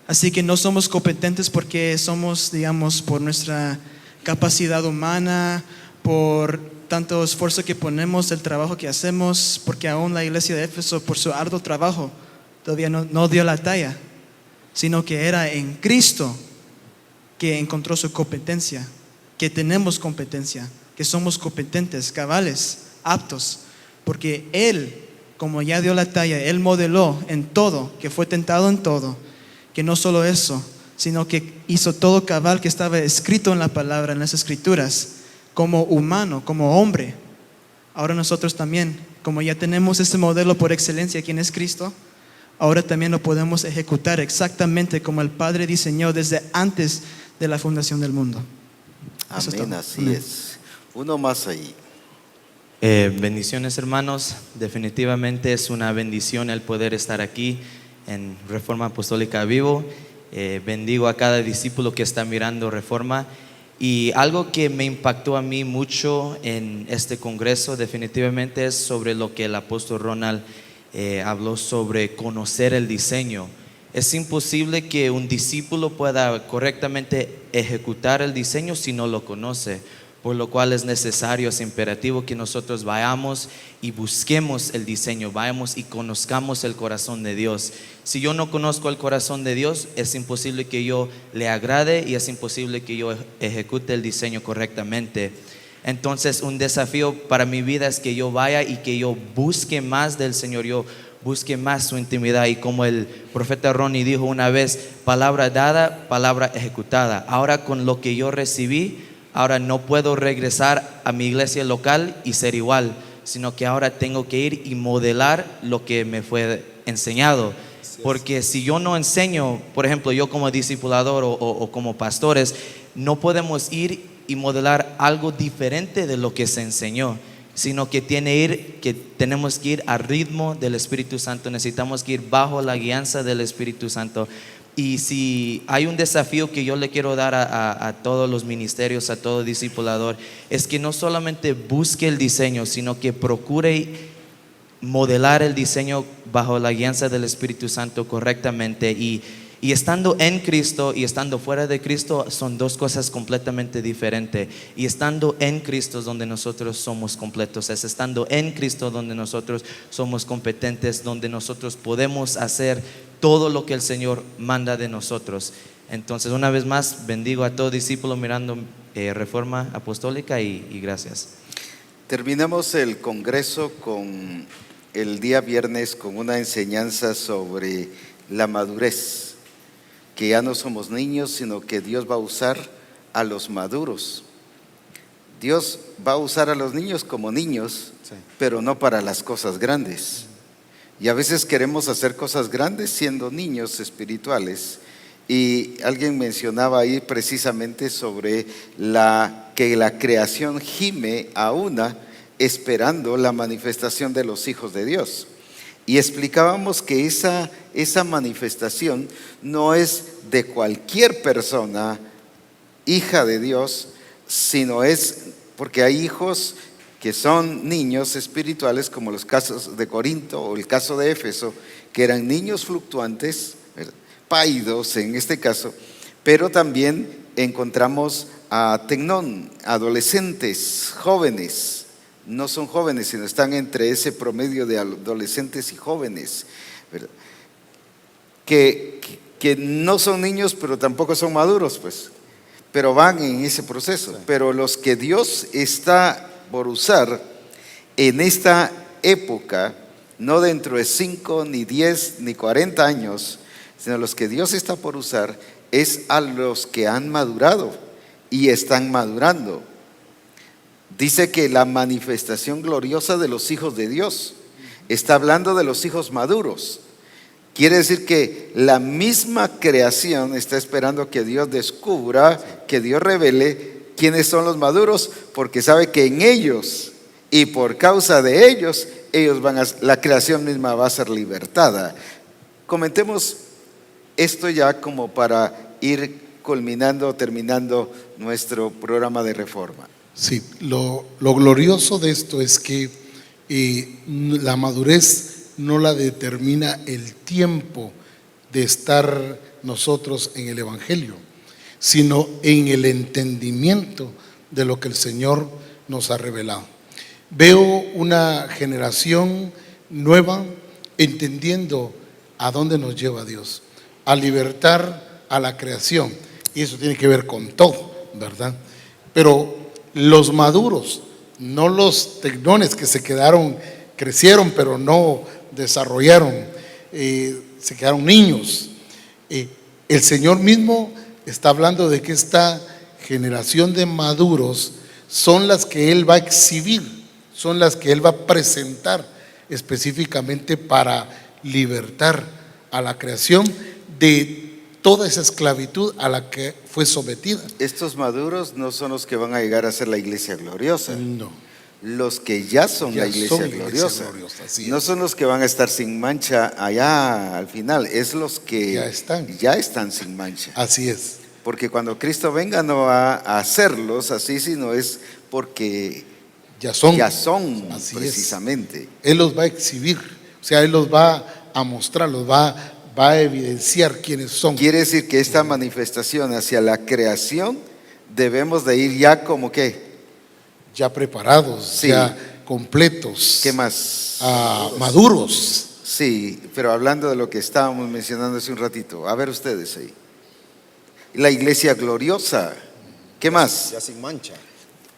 Así que no somos competentes porque somos, digamos, por nuestra capacidad humana, por tanto esfuerzo que ponemos, el trabajo que hacemos, porque aún la iglesia de Éfeso, por su arduo trabajo, todavía no dio la talla, sino que era en Cristo que encontró su competencia, que tenemos competencia, que somos competentes, cabales, aptos, porque Él, como ya dio la talla, Él modeló en todo, que fue tentado en todo, que no solo eso, sino que hizo todo cabal que estaba escrito en la palabra, en las escrituras, como humano, como hombre. Ahora nosotros también, como ya tenemos ese modelo por excelencia, quien es Cristo, ahora también lo podemos ejecutar exactamente como el Padre diseñó desde antes de la fundación del mundo. Amén, así es. Uno más ahí. Bendiciones, hermanos. Definitivamente es una bendición el poder estar aquí en Reforma Apostólica Vivo. Bendigo a cada discípulo que está mirando Reforma. Y algo que me impactó a mí mucho en este congreso definitivamente es sobre lo que el apóstol Ronald habló sobre conocer el diseño. Es imposible que un discípulo pueda correctamente ejecutar el diseño si no lo conoce, por lo cual es necesario, es imperativo que nosotros vayamos y busquemos el diseño, vayamos y conozcamos el corazón de Dios. Si yo no conozco el corazón de Dios, es imposible que yo le agrade y es imposible que yo ejecute el diseño correctamente. Entonces, un desafío para mi vida es que yo vaya y que yo busque más del Señor, yo busque más su intimidad. Y como el profeta Ronnie dijo una vez, palabra dada, palabra ejecutada. Ahora con lo que yo recibí, ahora no puedo regresar a mi iglesia local y ser igual, sino que ahora tengo que ir y modelar lo que me fue enseñado. Porque si yo no enseño, por ejemplo, yo como discipulador o como pastores, no podemos ir y modelar algo diferente de lo que se enseñó, sino que tenemos que ir al ritmo del Espíritu Santo, necesitamos que ir bajo la guianza del Espíritu Santo. Y si hay un desafío que yo le quiero dar a todos los ministerios, a todo discipulador, es que no solamente busque el diseño, sino que procure modelar el diseño bajo la guianza del Espíritu Santo correctamente. Y estando en Cristo y estando fuera de Cristo son dos cosas completamente diferentes. Y estando en Cristo es donde nosotros somos completos, es estando en Cristo donde nosotros somos competentes, donde nosotros podemos hacer todo lo que el Señor manda de nosotros. Entonces, una vez más, bendigo a todo discípulo mirando Reforma Apostólica y gracias. Terminamos el congreso con el día viernes con una enseñanza sobre la madurez, que ya no somos niños, sino que Dios va a usar a los maduros. Dios va a usar a los niños como niños, pero no para las cosas grandes. Y a veces queremos hacer cosas grandes siendo niños espirituales. Y alguien mencionaba ahí precisamente sobre que la creación gime a una esperando la manifestación de los hijos de Dios. Y explicábamos que esa manifestación no es de cualquier persona, hija de Dios, sino es porque hay hijos que son niños espirituales, como los casos de Corinto o el caso de Éfeso, que eran niños fluctuantes, paidos en este caso, pero también encontramos a tecnón, adolescentes, jóvenes. No son jóvenes, sino están entre ese promedio de adolescentes y jóvenes, ¿verdad? Que no son niños, pero tampoco son maduros, pues, pero van en ese proceso. Pero los que Dios está por usar en esta época, no dentro de 5, ni 10, ni 40 años, sino los que Dios está por usar es a los que han madurado y están madurando. Dice que la manifestación gloriosa de los hijos de Dios, está hablando de los hijos maduros. Quiere decir que la misma creación está esperando que Dios descubra, que Dios revele quiénes son los maduros, porque sabe que en ellos y por causa de ellos la creación misma va a ser libertada. Comentemos esto ya como para ir culminando, terminando nuestro programa de reforma. Sí, lo glorioso de esto es que la madurez no la determina el tiempo de estar nosotros en el Evangelio, sino en el entendimiento de lo que el Señor nos ha revelado. Veo una generación nueva entendiendo a dónde nos lleva Dios, a libertar a la creación, y eso tiene que ver con todo, ¿verdad? Pero los maduros, no los tecnones que crecieron pero no desarrollaron, se quedaron niños. El Señor mismo está hablando de que esta generación de maduros son las que Él va a exhibir, son las que Él va a presentar específicamente para libertar a la creación de toda esa esclavitud a la que fue sometida. Estos maduros no son los que van a llegar a ser la iglesia gloriosa. No. Los que ya son la iglesia gloriosa. No son los que van a estar sin mancha allá al final, es los que ya están sin mancha. Así es. Porque cuando Cristo venga no va a hacerlos así, sino es porque ya son así precisamente. Es. Él los va a exhibir, o sea, Él los va a mostrar, los va a evidenciar quiénes son. Quiere decir que esta manifestación hacia la creación debemos de ir ya como que ya preparados, sí, ya completos. ¿Qué más? Maduros. Sí, pero hablando de lo que estábamos mencionando hace un ratito, a ver ustedes ahí. La iglesia gloriosa, ¿qué más? Ya sin mancha.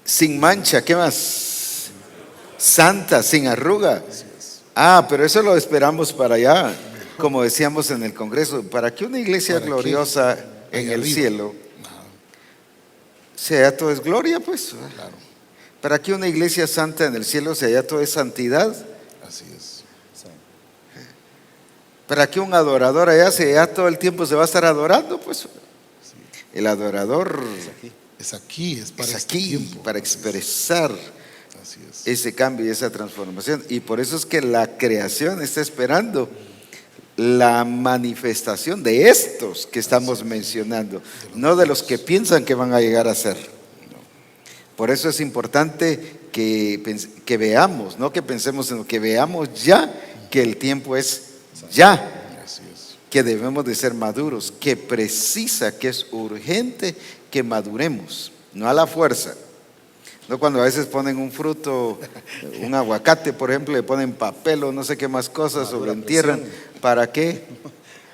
Sin mancha, ¿qué más? Santa, sin arruga. Pero eso lo esperamos para allá, como decíamos en el Congreso, para que una iglesia gloriosa en el cielo sea todo es gloria, pues. Claro. Para que una iglesia santa en el cielo sea todo es santidad. Así es. Sí. Para que un adorador allá sea todo el tiempo se va a estar adorando, pues. Sí. El adorador es aquí, es para este tiempo, para expresar ese cambio y esa transformación. Y por eso es que la creación está esperando la manifestación de estos que estamos mencionando, no de los que piensan que van a llegar a ser. Por eso es importante que veamos, no que pensemos, sino que veamos ya que el tiempo es ya, que debemos de ser maduros, que precisa, que es urgente que maduremos, no a la fuerza. No cuando a veces ponen un fruto, un aguacate, por ejemplo, le ponen papel o no sé qué más cosas, o lo entierran. ¿Para qué?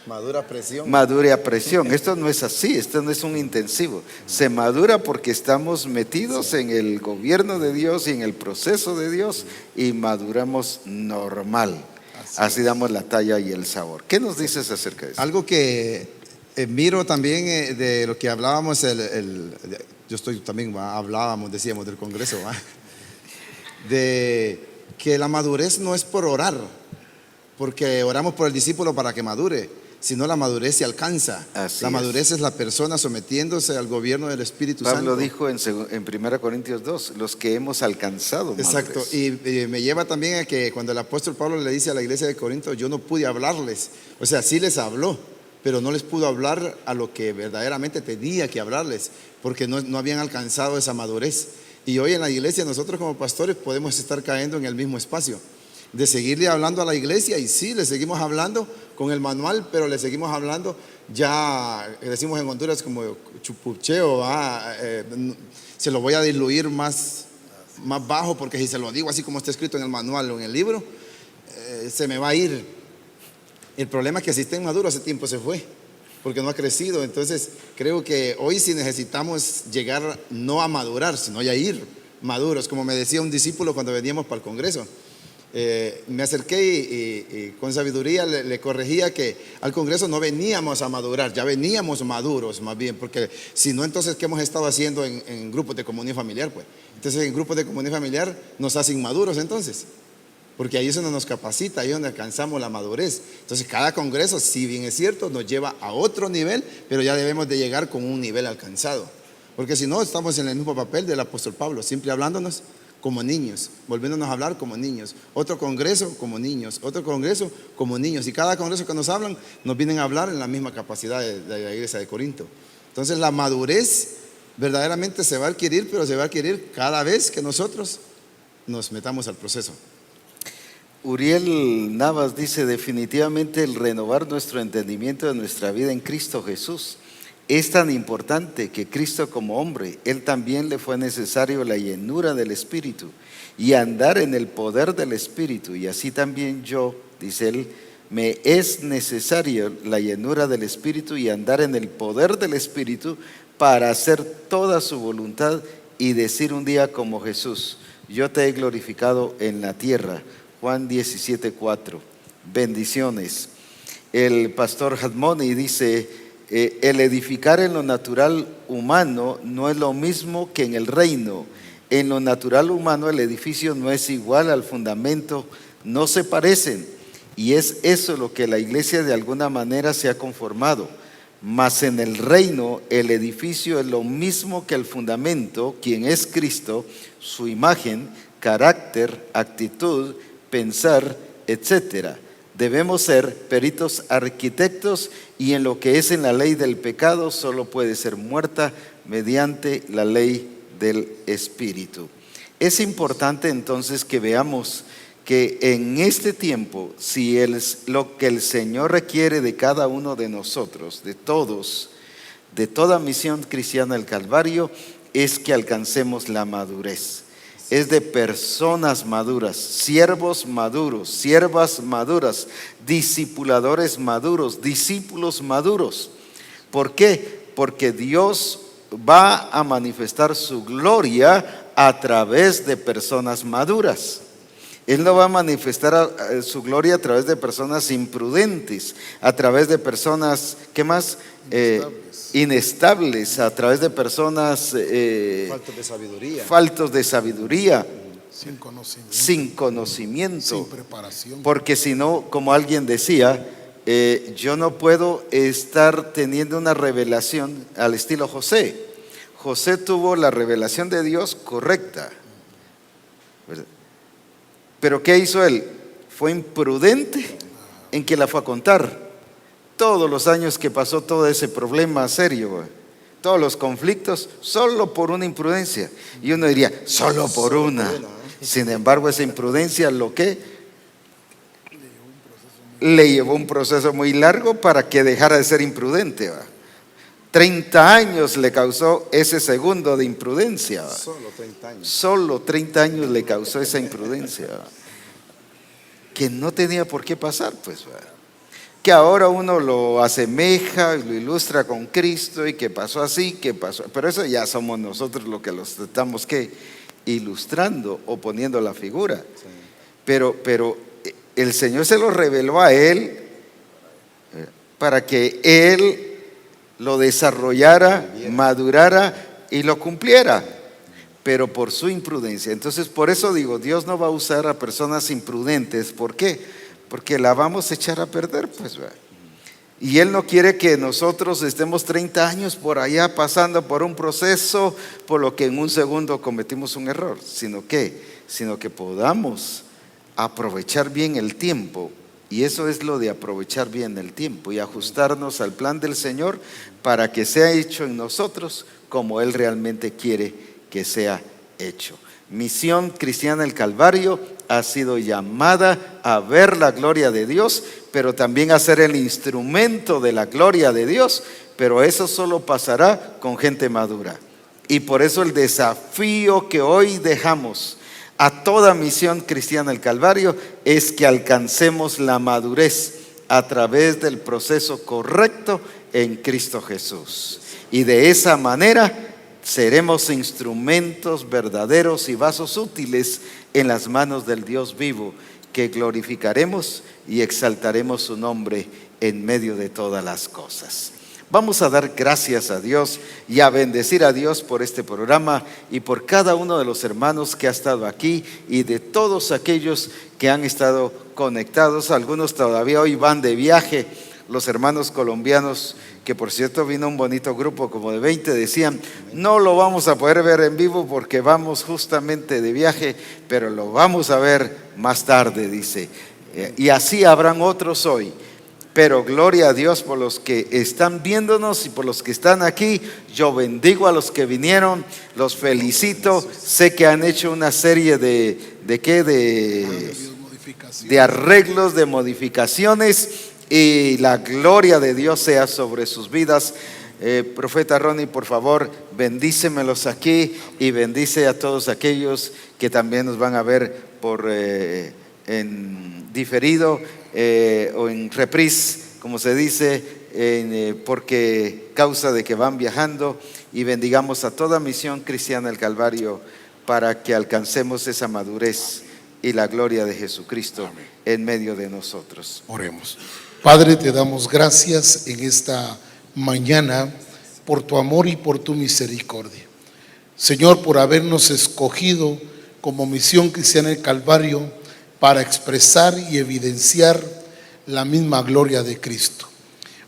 Madura presión. Madura presión. Esto no es así, esto no es un intensivo. Se madura porque estamos metidos en el gobierno de Dios y en el proceso de Dios y maduramos normal. Así damos la talla y el sabor. ¿Qué nos dices acerca de eso? Algo que miro también de lo que hablábamos, yo estoy también, decíamos del Congreso, de que la madurez no es por orar, porque oramos por el discípulo para que madure, sino la madurez se alcanza. La madurez es la persona sometiéndose al gobierno del Espíritu Santo. Pablo dijo en 1 Corintios 2, los que hemos alcanzado madurez. Exacto, y me lleva también a que cuando el apóstol Pablo le dice a la iglesia de Corinto, yo no pude hablarles, o sea, sí les habló, pero no les pudo hablar a lo que verdaderamente tenía que hablarles, porque no habían alcanzado esa madurez. Y hoy en la iglesia nosotros como pastores podemos estar cayendo en el mismo espacio, de seguirle hablando a la iglesia, y sí, le seguimos hablando con el manual, pero le seguimos hablando, ya decimos en Honduras como chupucheo, se lo voy a diluir más bajo, porque si se lo digo así como está escrito en el manual o en el libro, se me va a ir. El problema es que si está inmaduro hace tiempo se fue, porque no ha crecido. Entonces creo que hoy sí necesitamos llegar no a madurar, sino ya ir maduros. Como me decía un discípulo cuando veníamos para el Congreso, me acerqué y con sabiduría le corregía que al Congreso no veníamos a madurar, ya veníamos maduros más bien, porque si no, entonces ¿qué hemos estado haciendo en grupos de comunión familiar? Pues entonces en grupos de comunión familiar nos hacen maduros entonces, porque ahí es donde nos capacita, ahí es donde alcanzamos la madurez. Entonces cada Congreso, si bien es cierto, nos lleva a otro nivel, pero ya debemos de llegar con un nivel alcanzado, porque si no estamos en el mismo papel del apóstol Pablo, siempre hablándonos como niños, volviéndonos a hablar como niños. Otro congreso como niños, otro congreso como niños, y cada congreso que nos hablan nos vienen a hablar en la misma capacidad de la iglesia de Corinto. Entonces la madurez verdaderamente se va a adquirir, pero se va a adquirir cada vez que nosotros nos metamos al proceso. Uriel Navas dice, definitivamente el renovar nuestro entendimiento de nuestra vida en Cristo Jesús es tan importante que Cristo como hombre, Él también le fue necesario la llenura del Espíritu y andar en el poder del Espíritu. Y así también yo, dice él, me es necesario la llenura del Espíritu y andar en el poder del Espíritu para hacer toda su voluntad y decir un día como Jesús, yo te he glorificado en la tierra. Juan 17:4. Bendiciones. El pastor Hadmoni dice, el edificar en lo natural humano no es lo mismo que en el reino. En lo natural humano el edificio no es igual al fundamento, no se parecen. Y es eso lo que la iglesia de alguna manera se ha conformado. Mas en el reino el edificio es lo mismo que el fundamento, quien es Cristo, su imagen, carácter, actitud, pensar, etcétera. Debemos ser peritos arquitectos, y en lo que es en la ley del pecado solo puede ser muerta mediante la ley del Espíritu. Es importante entonces que veamos que en este tiempo, si lo que el Señor requiere de cada uno de nosotros, de todos, de toda misión cristiana del Calvario, es que alcancemos la madurez. Es de personas maduras, siervos maduros, siervas maduras, discipuladores maduros, discípulos maduros. ¿Por qué? Porque Dios va a manifestar su gloria a través de personas maduras. Él no va a manifestar su gloria a través de personas imprudentes, a través de personas, ¿qué más? Inestables, a través de personas faltos de sabiduría, sin conocimiento, sin preparación. porque si no, como alguien decía, yo no puedo estar teniendo una revelación al estilo José. José tuvo la revelación de Dios correcta, ¿verdad? Pero ¿qué hizo él? Fue imprudente en que la fue a contar. Todos los años que pasó todo ese problema serio, todos los conflictos, solo por una imprudencia. Y uno diría, solo por una. Sin embargo, esa imprudencia lo que le llevó un proceso muy largo para que dejara de ser imprudente. 30 años le causó ese segundo de imprudencia. Solo 30 años. Solo 30 años le causó esa imprudencia, que no tenía por qué pasar, pues. Que ahora uno lo asemeja y lo ilustra con Cristo, y que pasó así, que pasó. Pero eso ya somos nosotros los que los estamos ilustrando o poniendo la figura. Pero el Señor se lo reveló a él para que él lo desarrollara, madurara y lo cumpliera, pero por su imprudencia. Entonces, por eso digo, Dios no va a usar a personas imprudentes. ¿Por qué? Porque la vamos a echar a perder, pues. Y Él no quiere que nosotros estemos 30 años por allá pasando por un proceso por lo que en un segundo cometimos un error, sino que podamos aprovechar bien el tiempo. Y eso es lo de aprovechar bien el tiempo y ajustarnos al plan del Señor para que sea hecho en nosotros como Él realmente quiere que sea hecho. Misión Cristiana del Calvario ha sido llamada a ver la gloria de Dios, pero también a ser el instrumento de la gloria de Dios, pero eso solo pasará con gente madura. Y por eso el desafío que hoy dejamos a toda Misión Cristiana del Calvario es que alcancemos la madurez a través del proceso correcto en Cristo Jesús. Y de esa manera seremos instrumentos verdaderos y vasos útiles en las manos del Dios vivo, que glorificaremos y exaltaremos su nombre en medio de todas las cosas. Vamos a dar gracias a Dios y a bendecir a Dios por este programa y por cada uno de los hermanos que ha estado aquí y de todos aquellos que han estado conectados. Algunos todavía hoy van de viaje. Los hermanos colombianos, que por cierto vino un bonito grupo como de 20, decían, no lo vamos a poder ver en vivo porque vamos justamente de viaje, pero lo vamos a ver más tarde, dice. Y así habrán otros hoy. Pero gloria a Dios por los que están viéndonos y por los que están aquí. Yo bendigo a los que vinieron, los felicito. Sé que han hecho una serie de arreglos, de modificaciones, y la gloria de Dios sea sobre sus vidas. Profeta Ronnie, por favor, bendícemelos aquí y bendice a todos aquellos que también nos van a ver por en diferido o en reprise, como se dice, porque causa de que van viajando. Y bendigamos a toda Misión Cristiana del Calvario para que alcancemos esa madurez y la gloria de Jesucristo en medio de nosotros. Oremos. Padre, te damos gracias en esta mañana por tu amor y por tu misericordia. Señor, por habernos escogido como Misión Cristiana del Calvario para expresar y evidenciar la misma gloria de Cristo.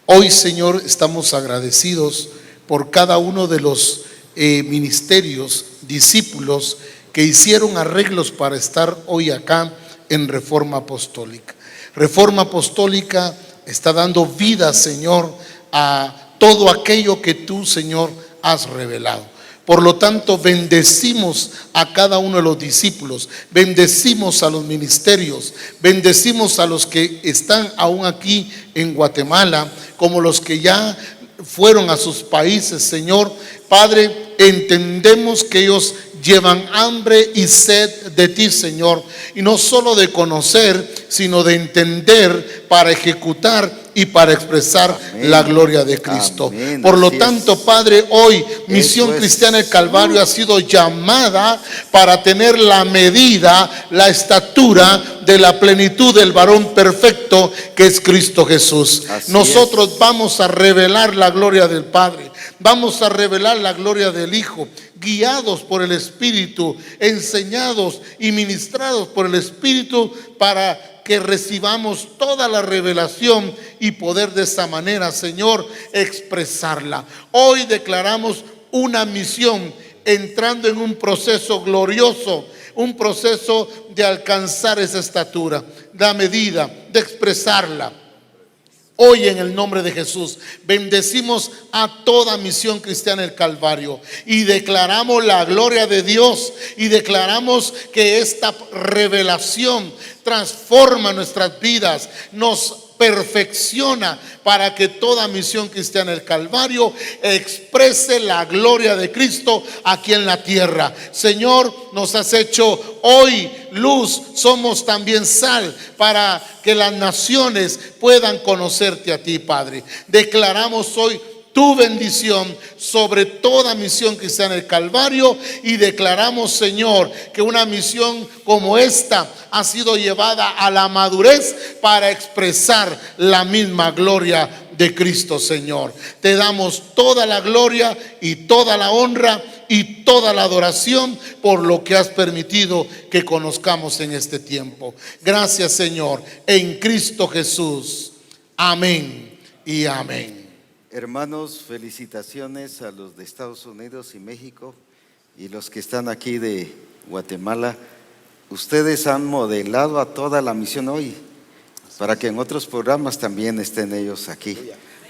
Hoy, Señor, estamos agradecidos por cada uno de los ministerios, discípulos que hicieron arreglos para estar hoy acá en Reforma Apostólica. Reforma Apostólica está dando vida, Señor, a todo aquello que tú, Señor, has revelado. Por lo tanto, bendecimos a cada uno de los discípulos, bendecimos a los ministerios, bendecimos a los que están aún aquí en Guatemala, como los que ya fueron a sus países, Señor. Padre, entendemos que ellos llevan hambre y sed de ti, Señor, y no solo de conocer, sino de entender para ejecutar y para expresar la gloria de Cristo. Amén. Por lo tanto, Padre, hoy Misión Cristiana del Calvario ha sido llamada para tener la medida, la estatura de la plenitud del varón perfecto que es Cristo Jesús. Nosotros vamos a revelar la gloria del Padre, vamos a revelar la gloria del Hijo, guiados por el Espíritu, enseñados y ministrados por el Espíritu, para que recibamos toda la revelación y poder de esa manera, Señor, expresarla. Hoy declaramos una misión entrando en un proceso glorioso, un proceso de alcanzar esa estatura, la medida, de expresarla. Hoy, en el nombre de Jesús, bendecimos a toda Misión Cristiana del Calvario y declaramos la gloria de Dios, y declaramos que esta revelación transforma nuestras vidas, nos perfecciona para que toda Misión Cristiana del Calvario exprese la gloria de Cristo aquí en la tierra. Señor, nos has hecho hoy luz, somos también sal para que las naciones puedan conocerte a ti, Padre. Declaramos hoy tu bendición sobre toda misión cristiana del Calvario, y declaramos, Señor, que una misión como esta ha sido llevada a la madurez para expresar la misma gloria de Cristo, Señor. Te damos toda la gloria y toda la honra y toda la adoración por lo que has permitido que conozcamos en este tiempo. Gracias, Señor, en Cristo Jesús. Amén y amén. Hermanos, felicitaciones a los de Estados Unidos y México y los que están aquí de Guatemala. Ustedes han modelado a toda la misión hoy para que en otros programas también estén ellos aquí.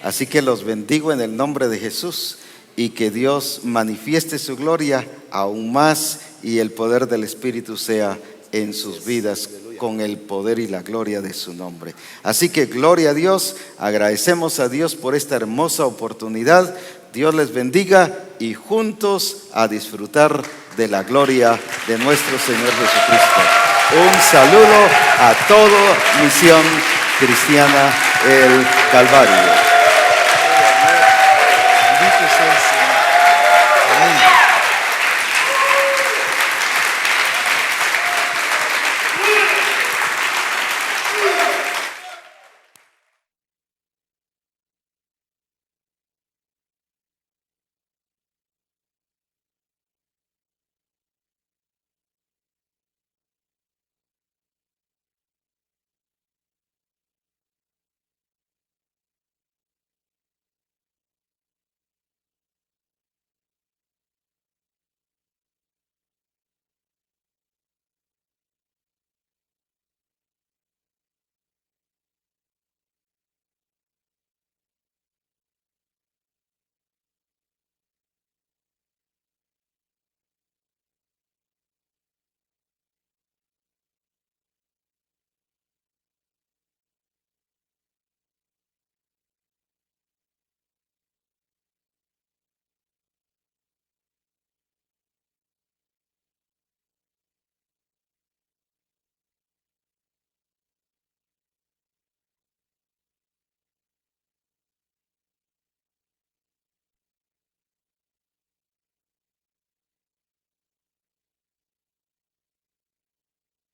Así que los bendigo en el nombre de Jesús y que Dios manifieste su gloria aún más y el poder del Espíritu sea en sus vidas con el poder y la gloria de su nombre. Así que gloria a Dios, agradecemos a Dios por esta hermosa oportunidad. Dios les bendiga y juntos a disfrutar de la gloria de nuestro Señor Jesucristo. Un saludo a toda Misión Cristiana El Calvario.